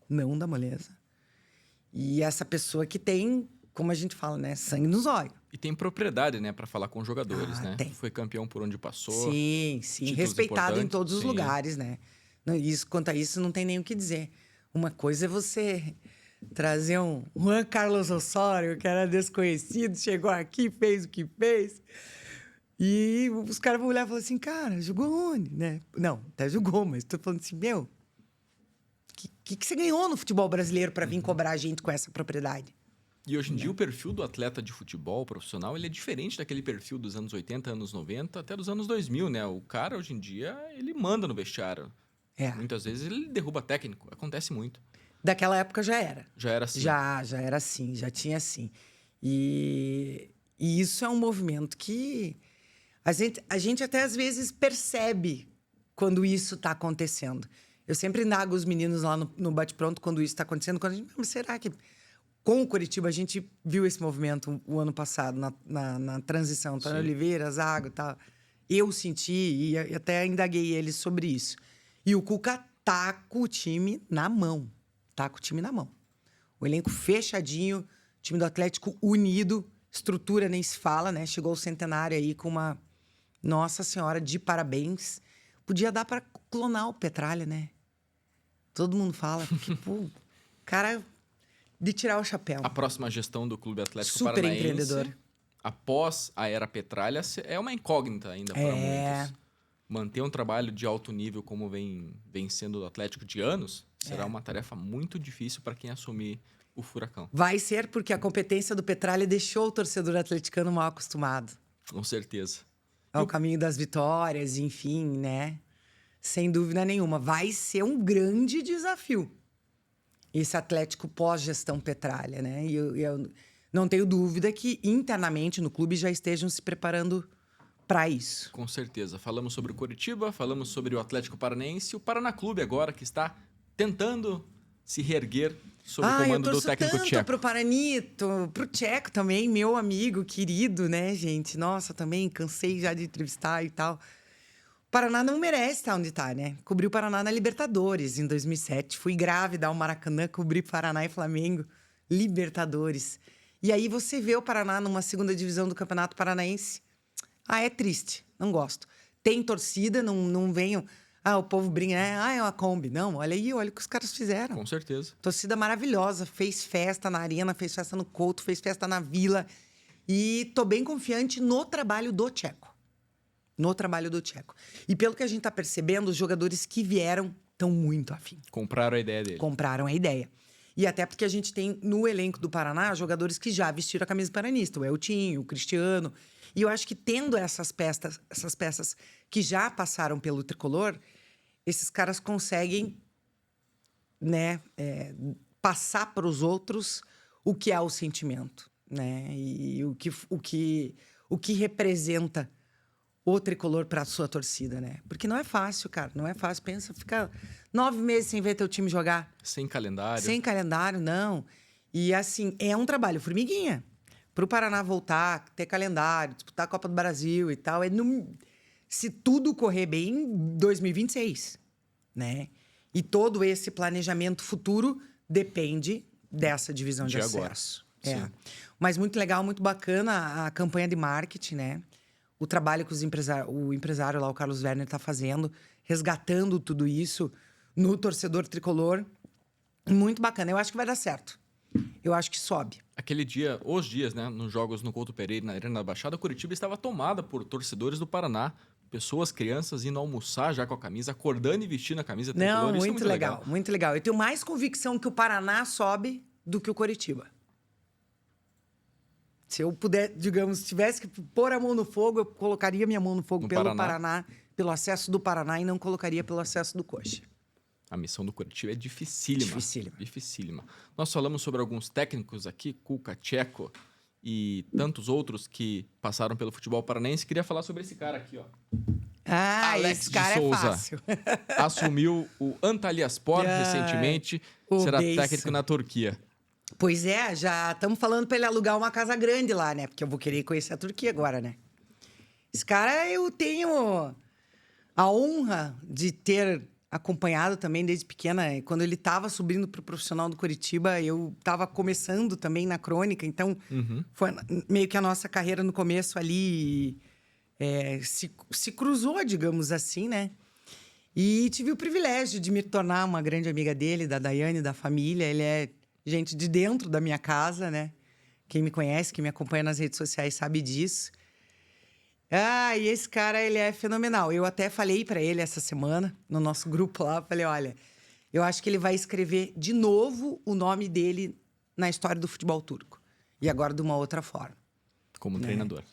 E essa pessoa que tem... Como a gente fala, né? Sangue nos olhos. E tem propriedade, né? Para falar com os jogadores, né? Tem. Foi campeão por onde passou. Sim. Respeitado em todos os sim. lugares, né? Quanto a isso, não tem nem o que dizer. Uma coisa é você trazer um Juan Carlos Osório, que era desconhecido, chegou aqui, fez o que fez. E os caras vão olhar e falar assim, cara, jogou onde, né? Não, até jogou, mas tô falando assim, meu... O que você ganhou no futebol brasileiro para vir cobrar a gente com essa propriedade? E hoje em dia o perfil do atleta de futebol profissional ele é diferente daquele perfil dos anos 80, anos 90, até dos anos 2000, né? O cara, hoje em dia, ele manda no vestiário. Muitas vezes ele derruba técnico. Acontece muito. Daquela época já era. Já era assim. Já era assim, já tinha assim. E isso é um movimento que a gente até às vezes percebe quando isso está acontecendo. Eu sempre indago os meninos lá no bate-pronto quando isso está acontecendo. Mas será que... Com o Coritiba, a gente viu esse movimento o ano passado, na transição. Antônio Oliveira, Zago e tal. Eu senti e até indaguei eles sobre isso. E o Cuca tá com o time na mão. O elenco fechadinho, time do Atlético unido, estrutura nem se fala, né? Chegou o centenário aí com uma... Nossa Senhora, de parabéns. Podia dar para clonar o Petralha, né? Todo mundo fala. Porque, pô, cara... De tirar o chapéu. A próxima gestão do Clube Atlético Super Paranaense, empreendedor. Após a era Petralha, é uma incógnita ainda para muitos. Manter um trabalho de alto nível como vem sendo do Atlético de anos, será uma tarefa muito difícil para quem assumir o Furacão. Vai ser porque a competência do Petralha deixou o torcedor atleticano mal acostumado. Com certeza. Ao caminho das vitórias, enfim, né? Sem dúvida nenhuma. Vai ser um grande desafio. Esse Atlético pós-gestão Petralha, né? E eu não tenho dúvida que internamente no clube já estejam se preparando para isso. Com certeza. Falamos sobre o Coritiba, falamos sobre o Atlético Paranaense e o Paraná Clube agora, que está tentando se reerguer sob o eu comando do torço técnico tanto tcheco? pro Paranito, pro Tcheco também, meu amigo querido, né, gente? Nossa, também cansei já de entrevistar e tal. O Paraná não merece estar onde tá, né? Cobri o Paraná na Libertadores em 2007. Fui grávida ao Maracanã, cobri Paraná e Flamengo. Libertadores. E aí você vê o Paraná numa segunda divisão do Campeonato Paranaense. É triste. Não gosto. Tem torcida, não venham... o povo brinca, né? É uma Kombi. Não, olha aí, olha o que os caras fizeram. Com certeza. Torcida maravilhosa. Fez festa na Arena, fez festa no Couto, fez festa na Vila. E tô bem confiante no trabalho do Tcheco. No trabalho do Tcheco. E pelo que a gente tá percebendo, os jogadores que vieram estão muito afim. Compraram a ideia dele. Compraram a ideia. E até porque a gente tem no elenco do Paraná jogadores que já vestiram a camisa paranista. O Eltinho, o Cristiano. E eu acho que tendo essas peças que já passaram pelo tricolor, esses caras conseguem, né, passar para os outros o que é o sentimento, né? E o que representa o tricolor para a sua torcida, né? Porque não é fácil, cara. Não é fácil. Pensa, fica 9 meses sem ver teu time jogar. Sem calendário. Sem calendário, não. E assim, é um trabalho formiguinha. Para o Paraná voltar, ter calendário, disputar a Copa do Brasil e tal, se tudo correr bem, 2026, né? E todo esse planejamento futuro depende dessa divisão de acesso. Agora. Mas muito legal, muito bacana a campanha de marketing, né? O trabalho que o empresário lá, o Carlos Werner, está fazendo, resgatando tudo isso no torcedor tricolor. Muito bacana. Eu acho que vai dar certo. Eu acho que sobe. Aquele dia, os dias, né, nos jogos no Couto Pereira, na Arena da Baixada, Curitiba estava tomada por torcedores do Paraná. Pessoas, crianças, indo almoçar já com a camisa, acordando e vestindo a camisa tricolor. Não, Isso muito legal, muito legal. Eu tenho mais convicção que o Paraná sobe do que o Curitiba. Se eu puder, digamos, tivesse que pôr a mão no fogo, eu colocaria minha mão no fogo pelo Paraná, pelo acesso do Paraná e não colocaria pelo acesso do Coxa. A missão do Curitiba é dificílima. Dificílima. Nós falamos sobre alguns técnicos aqui, Cuca, Tcheco e tantos outros que passaram pelo futebol paranaense. Queria falar sobre esse cara aqui, ó. Alex esse cara de Souza. é fácil. Assumiu o Antalyaspor recentemente. Será técnico na Turquia. Pois é, já estamos falando para ele alugar uma casa grande lá, né? Porque eu vou querer conhecer a Turquia agora, né? Esse cara eu tenho a honra de ter acompanhado também desde pequena. Quando ele estava subindo para o profissional do Curitiba, eu estava começando também na crônica. Então, foi meio que a nossa carreira no começo ali se cruzou, digamos assim, né? E tive o privilégio de me tornar uma grande amiga dele, da Daiane, da família. Ele é gente de dentro da minha casa, né? Quem me conhece, quem me acompanha nas redes sociais sabe disso. E esse cara, ele é fenomenal. Eu até falei para ele essa semana, no nosso grupo lá, falei, olha, eu acho que ele vai escrever de novo o nome dele na história do futebol turco. E agora de uma outra forma. Como treinador.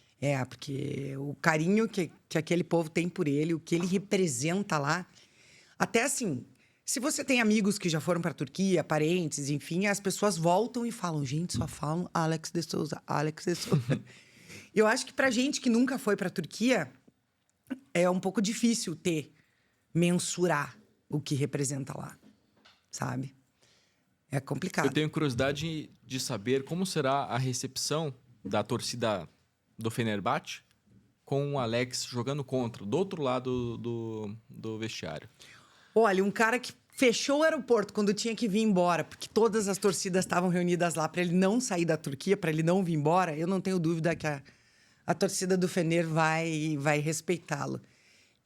Porque o carinho que aquele povo tem por ele, o que ele representa lá. Até assim, se você tem amigos que já foram para a Turquia, parentes, enfim, as pessoas voltam e falam, gente, só falam Alex de Souza, Alex de Souza. Eu acho que pra gente que nunca foi pra Turquia, é um pouco difícil mensurar o que representa lá, sabe? É complicado. Eu tenho curiosidade de saber como será a recepção da torcida do Fenerbahçe com o Alex jogando contra, do outro lado do vestiário. Olha, um cara que fechou o aeroporto quando tinha que vir embora, porque todas as torcidas estavam reunidas lá para ele não sair da Turquia, para ele não vir embora, eu não tenho dúvida que a torcida do Fener vai respeitá-lo.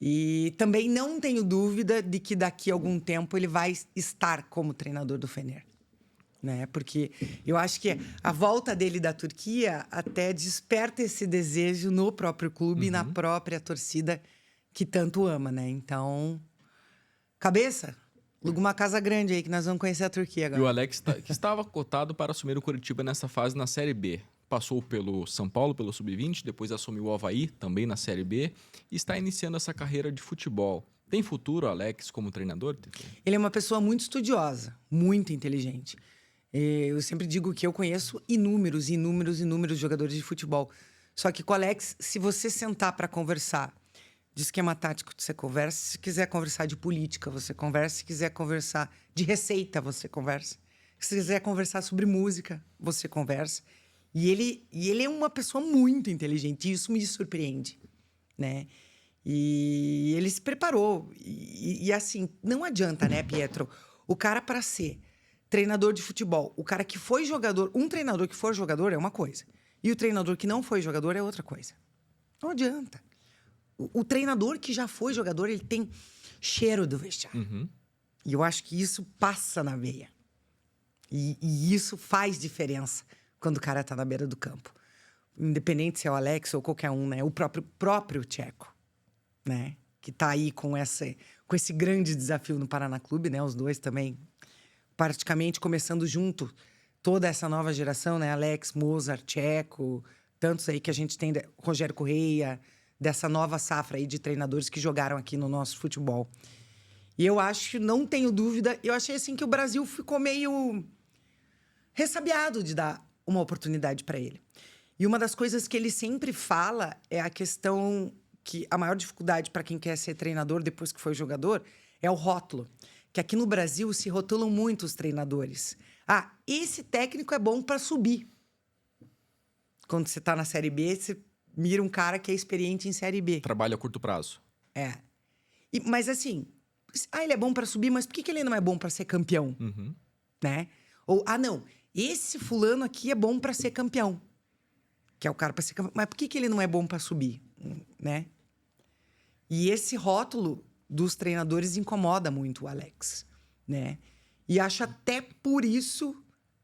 E também não tenho dúvida de que daqui a algum tempo ele vai estar como treinador do Fener. Né? Porque eu acho que a volta dele da Turquia até desperta esse desejo no próprio clube e na própria torcida que tanto ama, né? Então, cabeça, aluga uma casa grande aí que nós vamos conhecer a Turquia agora. E o Alex, que estava cotado para assumir o Curitiba nessa fase na Série B. Passou pelo São Paulo, pelo Sub-20, depois assumiu o Avaí, também na Série B, e está iniciando essa carreira de futebol. Tem futuro, Alex, como treinador? Ele é uma pessoa muito estudiosa, muito inteligente. Eu sempre digo que eu conheço inúmeros jogadores de futebol. Só que com o Alex, se você sentar para conversar de esquema tático, você conversa. Se quiser conversar de política, você conversa. Se quiser conversar de receita, você conversa. Se quiser conversar sobre música, você conversa. E ele é uma pessoa muito inteligente, e isso me surpreende, né? E ele se preparou. E assim, não adianta, né, Pietro? O cara, para ser treinador de futebol, o cara que foi jogador, um treinador que for jogador é uma coisa. E o treinador que não foi jogador é outra coisa. Não adianta. O treinador que já foi jogador, ele tem cheiro do vestiário. Uhum. E eu acho que isso passa na veia. E isso faz diferença quando o cara tá na beira do campo. Independente se é o Alex ou qualquer um, né? O próprio Tcheco, né? Que tá aí com esse grande desafio no Paraná Clube, né? Os dois também praticamente começando junto toda essa nova geração, né? Alex, Mozart, Tcheco, tantos aí que a gente tem, Rogério Correia, dessa nova safra aí de treinadores que jogaram aqui no nosso futebol. E eu acho, não tenho dúvida, eu achei assim que o Brasil ficou meio ressabiado de dar uma oportunidade para ele. E uma das coisas que ele sempre fala é a questão que a maior dificuldade para quem quer ser treinador depois que foi jogador é o rótulo. Que aqui no Brasil se rotulam muito os treinadores. Ah, esse técnico é bom para subir. Quando você tá na Série B, você mira um cara que é experiente em Série B. Trabalho a curto prazo. É. Mas assim, ele é bom para subir, mas por que ele não é bom para ser campeão? Uhum. Né? Ou, não, esse fulano aqui é bom para ser campeão. Que é o cara para ser campeão. Mas por que ele não é bom para subir? Né? E esse rótulo dos treinadores incomoda muito o Alex, né? E acho até por isso,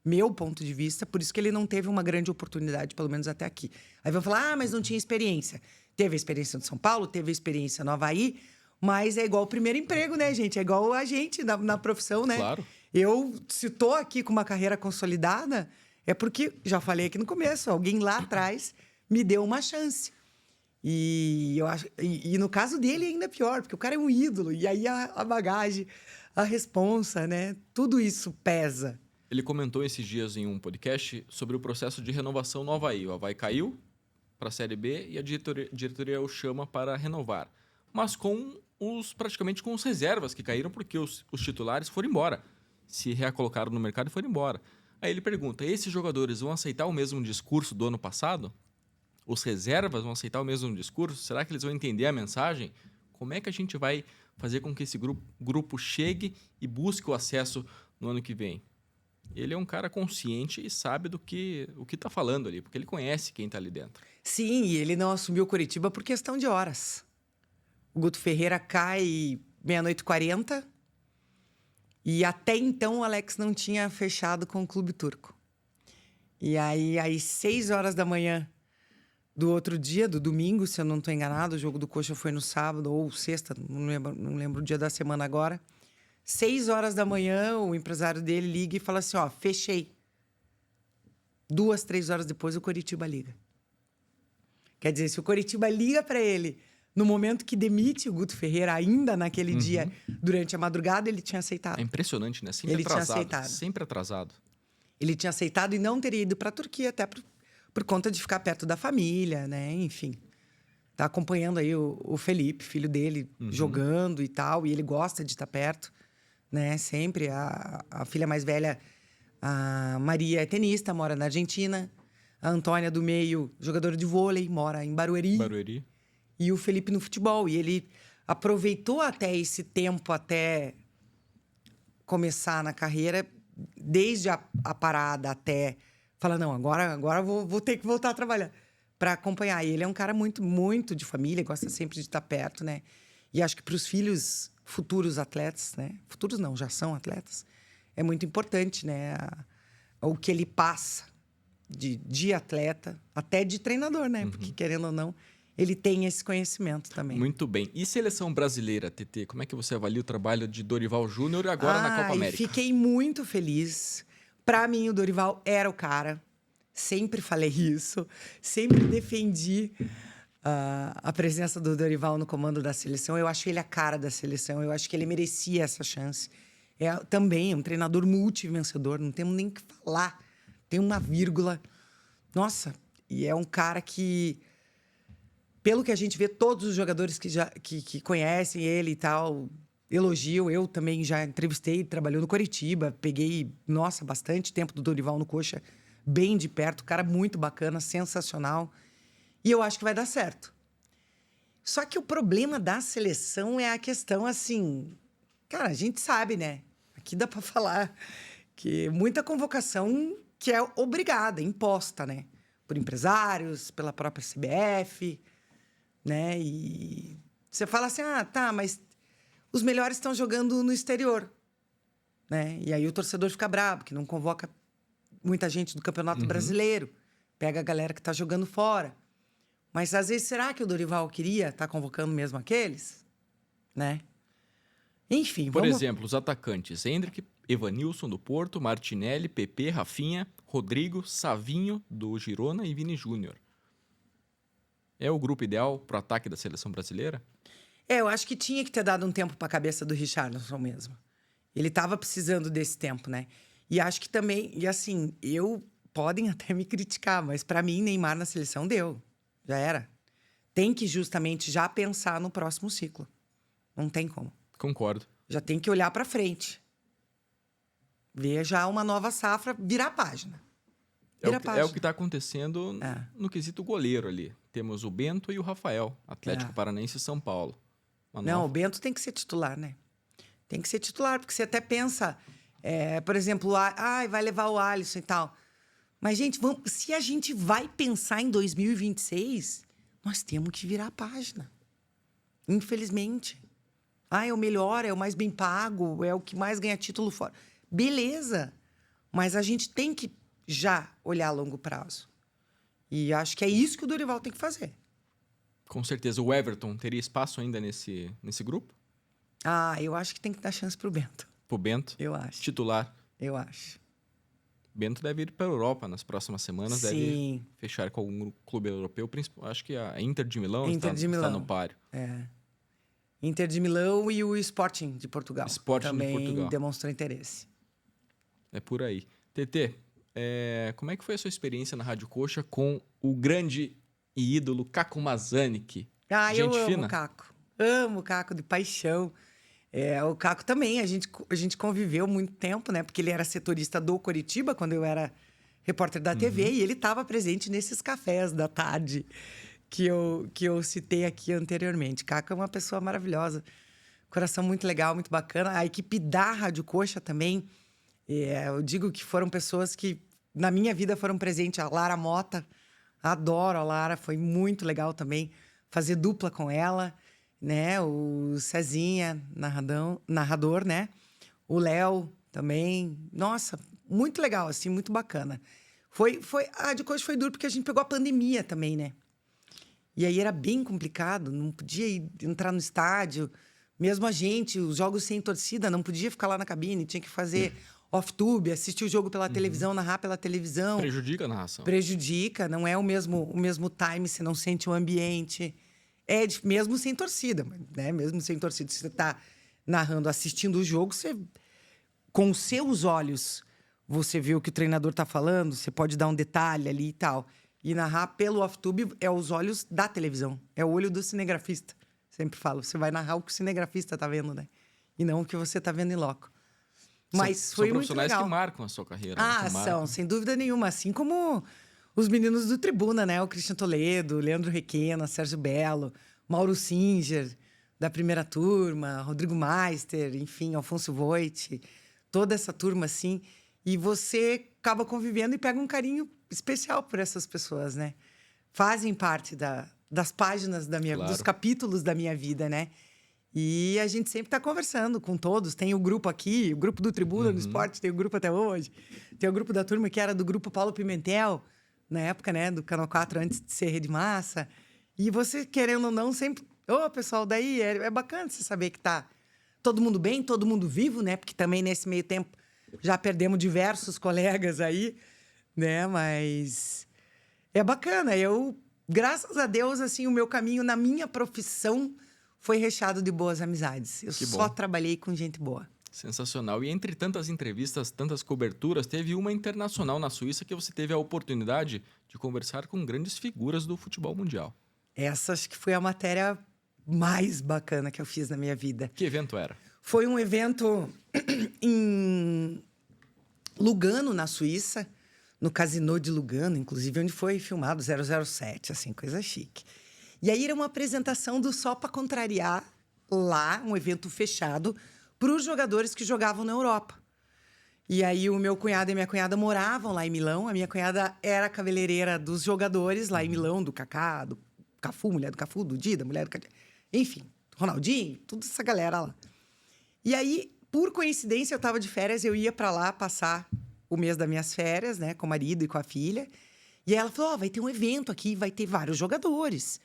meu ponto de vista, por isso que ele não teve uma grande oportunidade, pelo menos até aqui. Aí vão falar, mas não tinha experiência. Teve a experiência no São Paulo, teve a experiência no Avaí, mas é igual o primeiro emprego, né, gente? É igual a gente na profissão, né? Claro. Se tô aqui com uma carreira consolidada, é porque, já falei aqui no começo, alguém lá atrás me deu uma chance. E eu acho, e no caso dele ainda é pior, porque o cara é um ídolo. E aí a bagagem, a responsa, né? Tudo isso pesa. Ele comentou esses dias em um podcast sobre o processo de renovação no Avaí. O Avaí caiu para a Série B e a diretoria o chama para renovar. Mas praticamente com os reservas que caíram porque os titulares foram embora. Se recolocaram no mercado e foram embora. Aí ele pergunta, esses jogadores vão aceitar o mesmo discurso do ano passado? Os reservas vão aceitar o mesmo discurso? Será que eles vão entender a mensagem? Como é que a gente vai fazer com que esse grupo chegue e busque o acesso no ano que vem? Ele é um cara consciente e sabe o que está falando ali, porque ele conhece quem está ali dentro. Sim, e ele não assumiu o Coritiba por questão de horas. O Guto Ferreira cai 00:40 e até então o Alex não tinha fechado com o clube turco. E aí, às 6 horas da manhã do outro dia, do domingo, se eu não estou enganado, o jogo do Coxa foi no sábado ou sexta, não lembro o dia da semana agora. 6 horas da manhã, o empresário dele liga e fala assim, ó, fechei. 2, 3 horas depois, o Coritiba liga. Quer dizer, se o Coritiba liga para ele no momento que demite o Guto Ferreira, ainda naquele dia, durante a madrugada, ele tinha aceitado. É impressionante, né? Sempre ele atrasado. Tinha aceitado. Sempre atrasado. Ele tinha aceitado e não teria ido para a Turquia, até por conta de ficar perto da família, né? Enfim. Tá acompanhando aí o Felipe, filho dele, jogando e tal. E ele gosta de estar perto, né? Sempre. A filha mais velha, a Maria, é tenista, mora na Argentina. A Antônia, do meio, jogadora de vôlei, mora em Barueri. E o Felipe no futebol. E ele aproveitou até esse tempo, até começar na carreira, desde a parada até... Fala, não, agora vou ter que voltar a trabalhar para acompanhar. E ele é um cara muito, muito de família, gosta sempre de estar perto, né? E acho que para os filhos, futuros atletas, né? Futuros não, já são atletas. É muito importante, né? O que ele passa de atleta, até de treinador, né? Porque, querendo ou não, ele tem esse conhecimento também. Muito bem. E seleção brasileira, TT? Como é que você avalia o trabalho de Dorival Júnior agora na Copa América? Fiquei muito feliz. Para mim, o Dorival era o cara. Sempre falei isso. Sempre defendi a presença do Dorival no comando da seleção. Eu acho ele a cara da seleção. Eu acho que ele merecia essa chance. Também é um treinador multivencedor. Não temos nem o que falar. Tem uma vírgula. Nossa, e é um cara que pelo que a gente vê, todos os jogadores que conhecem ele e tal, elogiam. Eu também já entrevistei, trabalhou no Coritiba, peguei, nossa, bastante tempo do Dorival no Coxa, bem de perto, cara muito bacana, sensacional. E eu acho que vai dar certo. Só que o problema da seleção é a questão, assim... Cara, a gente sabe, né? Aqui dá pra falar que muita convocação que é obrigada, imposta, né? Por empresários, pela própria CBF, né? E você fala assim, tá, mas os melhores estão jogando no exterior, né? E aí o torcedor fica bravo, que não convoca muita gente do Campeonato Brasileiro. Pega a galera que tá jogando fora. Mas, às vezes, será que o Dorival queria estar convocando mesmo aqueles? Né? Enfim, Por exemplo, os atacantes. Hendrick, Evanilson, do Porto, Martinelli, PP, Rafinha, Rodrigo, Savinho, do Girona e Vini Júnior. É o grupo ideal para o ataque da seleção brasileira? Eu acho que tinha que ter dado um tempo para a cabeça do Richarlison mesmo. Ele estava precisando desse tempo, né? E acho que também... E assim, podem até me criticar, mas para mim, Neymar na seleção deu. Já era. Tem que justamente já pensar no próximo ciclo. Não tem como. Concordo. Já tem que olhar para frente. Ver já uma nova safra, virar a página. É o que está acontecendo no quesito goleiro ali. Temos o Bento e o Rafael, Atlético Paranaense e São Paulo. Não, o Bento tem que ser titular, né? Tem que ser titular, porque você até pensa... por exemplo, vai levar o Alisson e tal. Mas, gente, se a gente vai pensar em 2026, nós temos que virar a página. Infelizmente. É o melhor, é o mais bem pago, é o que mais ganha título fora. Beleza. Mas a gente tem que já olhar a longo prazo. E acho que é isso que o Dorival tem que fazer. Com certeza. O Everton teria espaço ainda nesse grupo? Eu acho que tem que dar chance pro Bento. Pro Bento? Eu acho. Titular? Eu acho. Bento deve ir para a Europa nas próximas semanas. Sim. Deve fechar com algum clube europeu. Acho que a Inter de Milão está no páreo. Inter de Milão e o Sporting de Portugal. Sporting também de Portugal. Demonstrou interesse. É por aí. TT, como é que foi a sua experiência na Rádio Coxa com o grande e ídolo Caco Mazanic? Eu amo o Caco. Amo o Caco de paixão. O Caco também, a gente conviveu muito tempo, né? Porque ele era setorista do Coritiba, quando eu era repórter da TV, e ele estava presente nesses cafés da tarde que eu citei aqui anteriormente. Caco é uma pessoa maravilhosa, coração muito legal, muito bacana. A equipe da Rádio Coxa também, eu digo que foram pessoas que, na minha vida, foram presentes. A Lara Mota, adoro a Lara, foi muito legal também fazer dupla com ela, né? O Cezinha, narrador, né? O Léo também. Nossa, muito legal, assim, muito bacana. A Rádio Coxa foi duro porque a gente pegou a pandemia também, né? E aí era bem complicado, não podia entrar no estádio. Mesmo a gente, os jogos sem torcida, não podia ficar lá na cabine, tinha que fazer off-tube, assistir o jogo pela televisão, narrar pela televisão. Prejudica a narração. Prejudica, não é o mesmo time, você não sente o ambiente. Mesmo sem torcida, né? Mesmo sem torcida, você está narrando, assistindo o jogo, com os seus olhos, você vê o que o treinador está falando, você pode dar um detalhe ali e tal. E narrar pelo off-tube é os olhos da televisão. É o olho do cinegrafista. Sempre falo, você vai narrar o que o cinegrafista está vendo, né? E não o que você está vendo em loco. Mas foi muito legal. São profissionais que marcam a sua carreira. São, sem dúvida nenhuma. Assim como os meninos do Tribuna, né? O Christian Toledo, Leandro Requena, Sérgio Belo, Mauro Singer, da primeira turma, Rodrigo Meister, enfim, Alfonso Voit. Toda essa turma, assim. E você acaba convivendo e pega um carinho especial por essas pessoas, né? Fazem parte das páginas dos capítulos da minha vida, né? E a gente sempre está conversando com todos. Tem o grupo aqui, o grupo do Tribuna no Esporte, tem o grupo até hoje. Tem o grupo da turma que era do grupo Paulo Pimentel, na época, né? Do Canal 4, antes de ser Rede Massa. E você, querendo ou não, sempre... pessoal, daí é bacana você saber que tá todo mundo bem, todo mundo vivo, né? Porque também, nesse meio tempo, já perdemos diversos colegas aí, né? Mas é bacana. Graças a Deus, assim, o meu caminho na minha profissão foi recheado de boas amizades. Eu só trabalhei com gente boa. Sensacional. E entre tantas entrevistas, tantas coberturas, teve uma internacional na Suíça que você teve a oportunidade de conversar com grandes figuras do futebol mundial. Essa acho que foi a matéria mais bacana que eu fiz na minha vida. Que evento era? Foi um evento em Lugano, na Suíça, no Casino de Lugano, inclusive, onde foi filmado 007, assim, coisa chique. E aí era uma apresentação do Só Pra Contrariar lá, um evento fechado, para os jogadores que jogavam na Europa. E aí o meu cunhado e minha cunhada moravam lá em Milão. A minha cunhada era cabeleireira dos jogadores lá em Milão, do Kaká, do Cafu, mulher do Cafu, do Dida, mulher do Kaká. Enfim, Ronaldinho, toda essa galera lá. E aí, por coincidência, eu estava de férias, eu ia para lá passar o mês das minhas férias, né, com o marido e com a filha. E aí ela falou: vai ter um evento aqui, vai ter vários jogadores.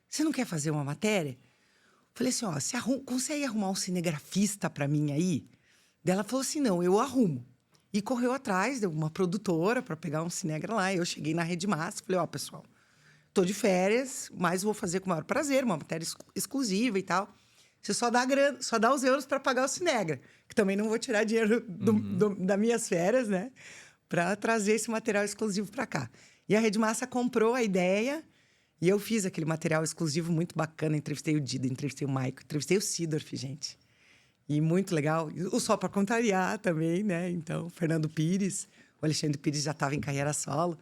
Você não quer fazer uma matéria? Falei assim: você consegue arrumar um cinegrafista para mim aí? Daí ela falou assim: não, eu arrumo. E correu atrás de uma produtora para pegar um cinegra lá. Eu cheguei na Rede Massa e falei: pessoal, tô de férias, mas vou fazer com o maior prazer, uma matéria exclusiva e tal. Você só dá grana, só dá os euros para pagar o cinegra, que também não vou tirar dinheiro das minhas férias, né? Para trazer esse material exclusivo para cá. E a Rede Massa comprou a ideia e eu fiz aquele material exclusivo muito bacana. Entrevistei o Dida, entrevistei o Maico, entrevistei o Sidorf, gente. E muito legal. O Só Pra Contrariar também, né? Então, Fernando Pires. O Alexandre Pires já estava em carreira solo.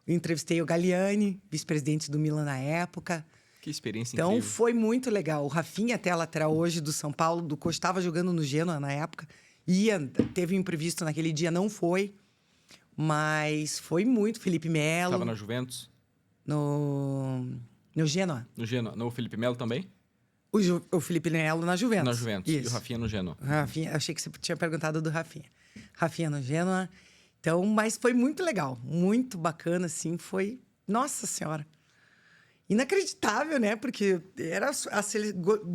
Eu entrevistei o Galliani, vice-presidente do Milan na época. Que experiência então, incrível. foi muito legal. O Rafinha, até lateral hoje do São Paulo, do Coxa, estava jogando no Genoa na época. Teve um imprevisto naquele dia, não foi. Mas foi muito. Felipe Melo. Estava na Juventus? No Genoa. No Genoa. No Felipe Melo também? O Felipe Melo na Juventus. Na Juventus. Isso. E o Rafinha no Genoa. Rafinha, achei que você tinha perguntado do Rafinha. Rafinha no Genoa. Então, mas foi muito legal. Muito bacana, assim. Foi... Nossa Senhora. Inacreditável, né? Porque era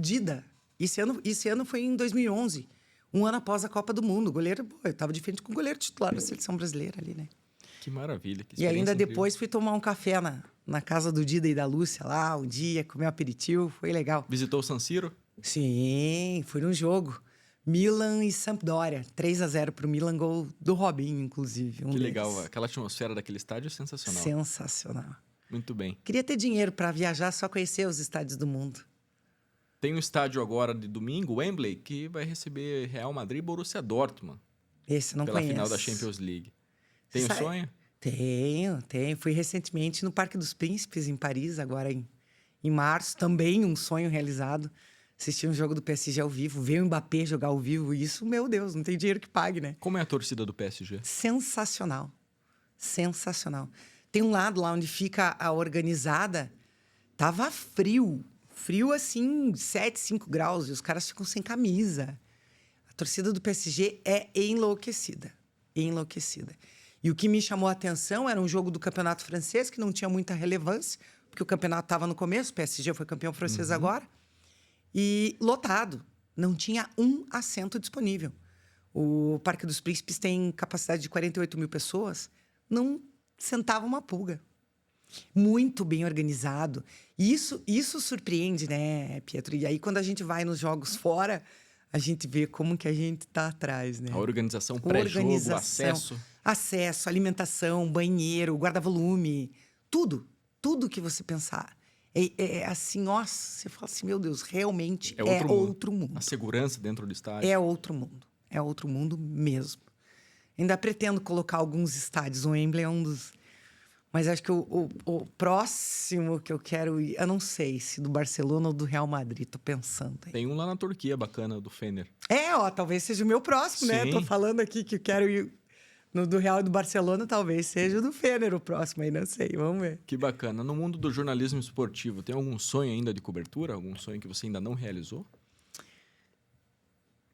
Dida. Esse ano foi em 2011. Um ano após a Copa do Mundo. O goleiro... eu estava de frente com o goleiro titular da seleção brasileira ali, né? Que maravilha. Que e ainda incrível. depois fui tomar um café na casa do Dida e da Lúcia lá, um dia, comer um aperitivo. Foi legal. Visitou o San Siro? Sim, fui num jogo. Milan e Sampdoria. 3-0 pro Milan, gol do Robinho, inclusive. Que legal. Aquela atmosfera daquele estádio é sensacional. Sensacional. Muito bem. Queria ter dinheiro para viajar, só conhecer os estádios do mundo. Tem um estádio agora de domingo, Wembley, que vai receber Real Madrid e Borussia Dortmund. Esse eu não pela conheço. Final da Champions League. Tem um sonho? Tenho. Fui recentemente no Parque dos Príncipes, em Paris, agora em março. Também um sonho realizado. Assistir um jogo do PSG ao vivo, ver o Mbappé jogar ao vivo. Isso, meu Deus, não tem dinheiro que pague, né? Como é a torcida do PSG? Sensacional. Sensacional. Tem um lado lá onde fica a organizada. Tava frio. Frio, assim, 7, 5 graus. E os caras ficam sem camisa. A torcida do PSG é enlouquecida. Enlouquecida. E o que me chamou a atenção era um jogo do campeonato francês, que não tinha muita relevância, porque o campeonato estava no começo, o PSG foi campeão francês agora, e lotado. Não tinha um assento disponível. O Parque dos Príncipes tem capacidade de 48 mil pessoas, não sentava uma pulga. Muito bem organizado. Isso surpreende, né, Pietro? E aí, quando a gente vai nos jogos fora, a gente vê como que a gente está atrás, né? A organização, pré-jogo, acesso. Acesso, alimentação, banheiro, guarda-volume, tudo. Tudo que você pensar. É assim, nossa, você fala assim, meu Deus, realmente é outro mundo. A segurança dentro do estádio. É outro mundo. É outro mundo mesmo. Ainda pretendo colocar alguns estádios. O Wembley é um dos... Mas acho que o próximo que eu quero ir... Eu não sei se do Barcelona ou do Real Madrid. Tô pensando aí. Tem um lá na Turquia, bacana, do Fener. Talvez seja o meu próximo, né? Tô falando aqui que eu quero ir no do Real e do Barcelona. Talvez seja o do Fener o próximo aí, não sei. Vamos ver. Que bacana. No mundo do jornalismo esportivo, tem algum sonho ainda de cobertura? Algum sonho que você ainda não realizou?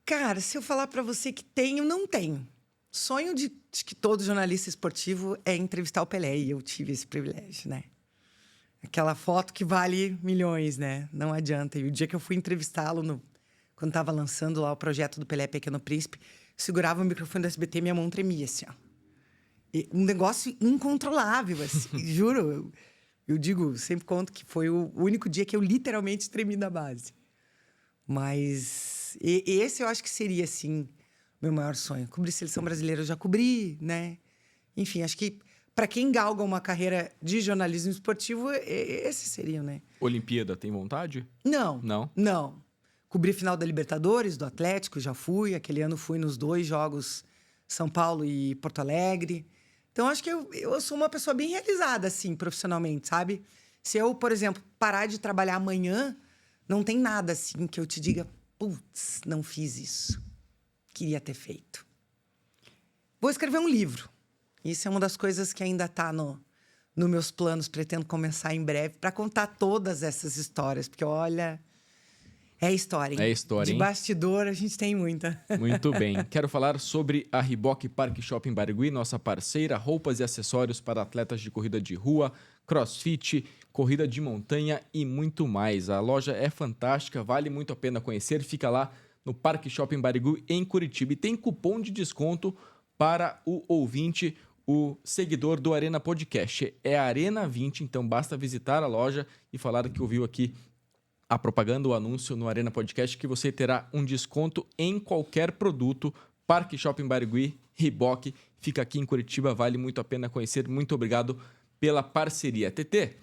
Cara, se eu falar pra você que tenho, não tenho. Sonho de que todo jornalista esportivo é entrevistar o Pelé, e eu tive esse privilégio, né? Aquela foto que vale milhões, né? Não adianta. E o dia que eu fui entrevistá-lo, quando estava lançando lá o projeto do Pelé Pequeno Príncipe, segurava o microfone do SBT e minha mão tremia, assim, ó. E um negócio incontrolável, assim. Juro, eu digo, sempre conto que foi o único dia que eu literalmente tremi da base. Mas esse eu acho que seria, assim... meu maior sonho. Cobrir seleção brasileira eu já cobri, né? Enfim, acho que para quem galga uma carreira de jornalismo esportivo, esse seria, né? Olimpíada, tem vontade? Não. Não? Não. Cobri final da Libertadores, do Atlético, já fui. Aquele ano fui nos 2 jogos, São Paulo e Porto Alegre. Então, acho que eu sou uma pessoa bem realizada, assim, profissionalmente, sabe? Se eu, por exemplo, parar de trabalhar amanhã, não tem nada, assim, que eu te diga, putz, não fiz isso. Queria ter feito. Vou escrever um livro. Isso é uma das coisas que ainda está nos meus planos. Pretendo começar em breve para contar todas essas histórias. Porque, olha, é história, hein? É história, hein? De bastidor, a gente tem muita. Muito bem. Quero falar sobre a Riboc Park Shopping Barigui, nossa parceira, roupas e acessórios para atletas de corrida de rua, crossfit, corrida de montanha e muito mais. A loja é fantástica, vale muito a pena conhecer. Fica lá no Park Shopping Barigui, em Curitiba. E tem cupom de desconto para o ouvinte, o seguidor do Arena Podcast. É Arena 20, então basta visitar a loja e falar que ouviu aqui a propaganda, o anúncio no Arena Podcast, que você terá um desconto em qualquer produto. Parque Shopping Barigui, Riboc, fica aqui em Curitiba, vale muito a pena conhecer. Muito obrigado pela parceria. TT,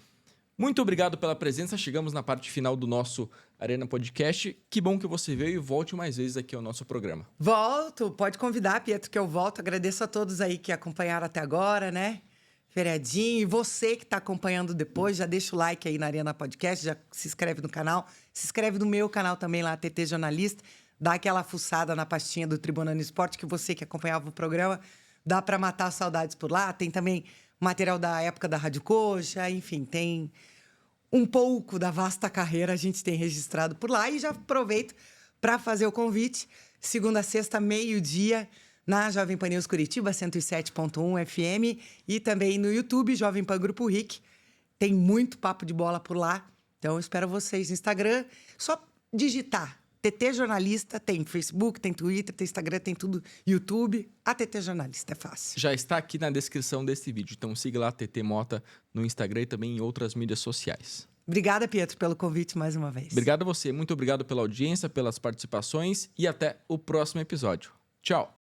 muito obrigado pela presença. Chegamos na parte final do nosso Arena Podcast. Que bom que você veio e volte mais vezes aqui ao nosso programa. Volto, pode convidar, Pietro, que eu volto. Agradeço a todos aí que acompanharam até agora, né? Feriadinho. E você que está acompanhando depois, já deixa o like aí na Arena Podcast, já se inscreve no canal. Se inscreve no meu canal também lá, TT Jornalista. Dá aquela fuçada na pastinha do Tribuna no Esporte, que você que acompanhava o programa, dá para matar saudades por lá. Tem também material da época da Rádio Coxa, enfim, tem um pouco da vasta carreira a gente tem registrado por lá. E já aproveito para fazer o convite. Segunda a sexta, meio-dia, na Jovem Pan News Curitiba, 107.1 FM. E também no YouTube, Jovem Pan Grupo RIC. Tem muito papo de bola por lá. Então, eu espero vocês no Instagram. Só digitar TT Jornalista. Tem Facebook, tem Twitter, tem Instagram, tem tudo. YouTube. A TT Jornalista, é fácil. Já está aqui na descrição desse vídeo. Então siga lá, TT Mota, no Instagram e também em outras mídias sociais. Obrigada, Pietro, pelo convite mais uma vez. Obrigado a você. Muito obrigado pela audiência, pelas participações e até o próximo episódio. Tchau!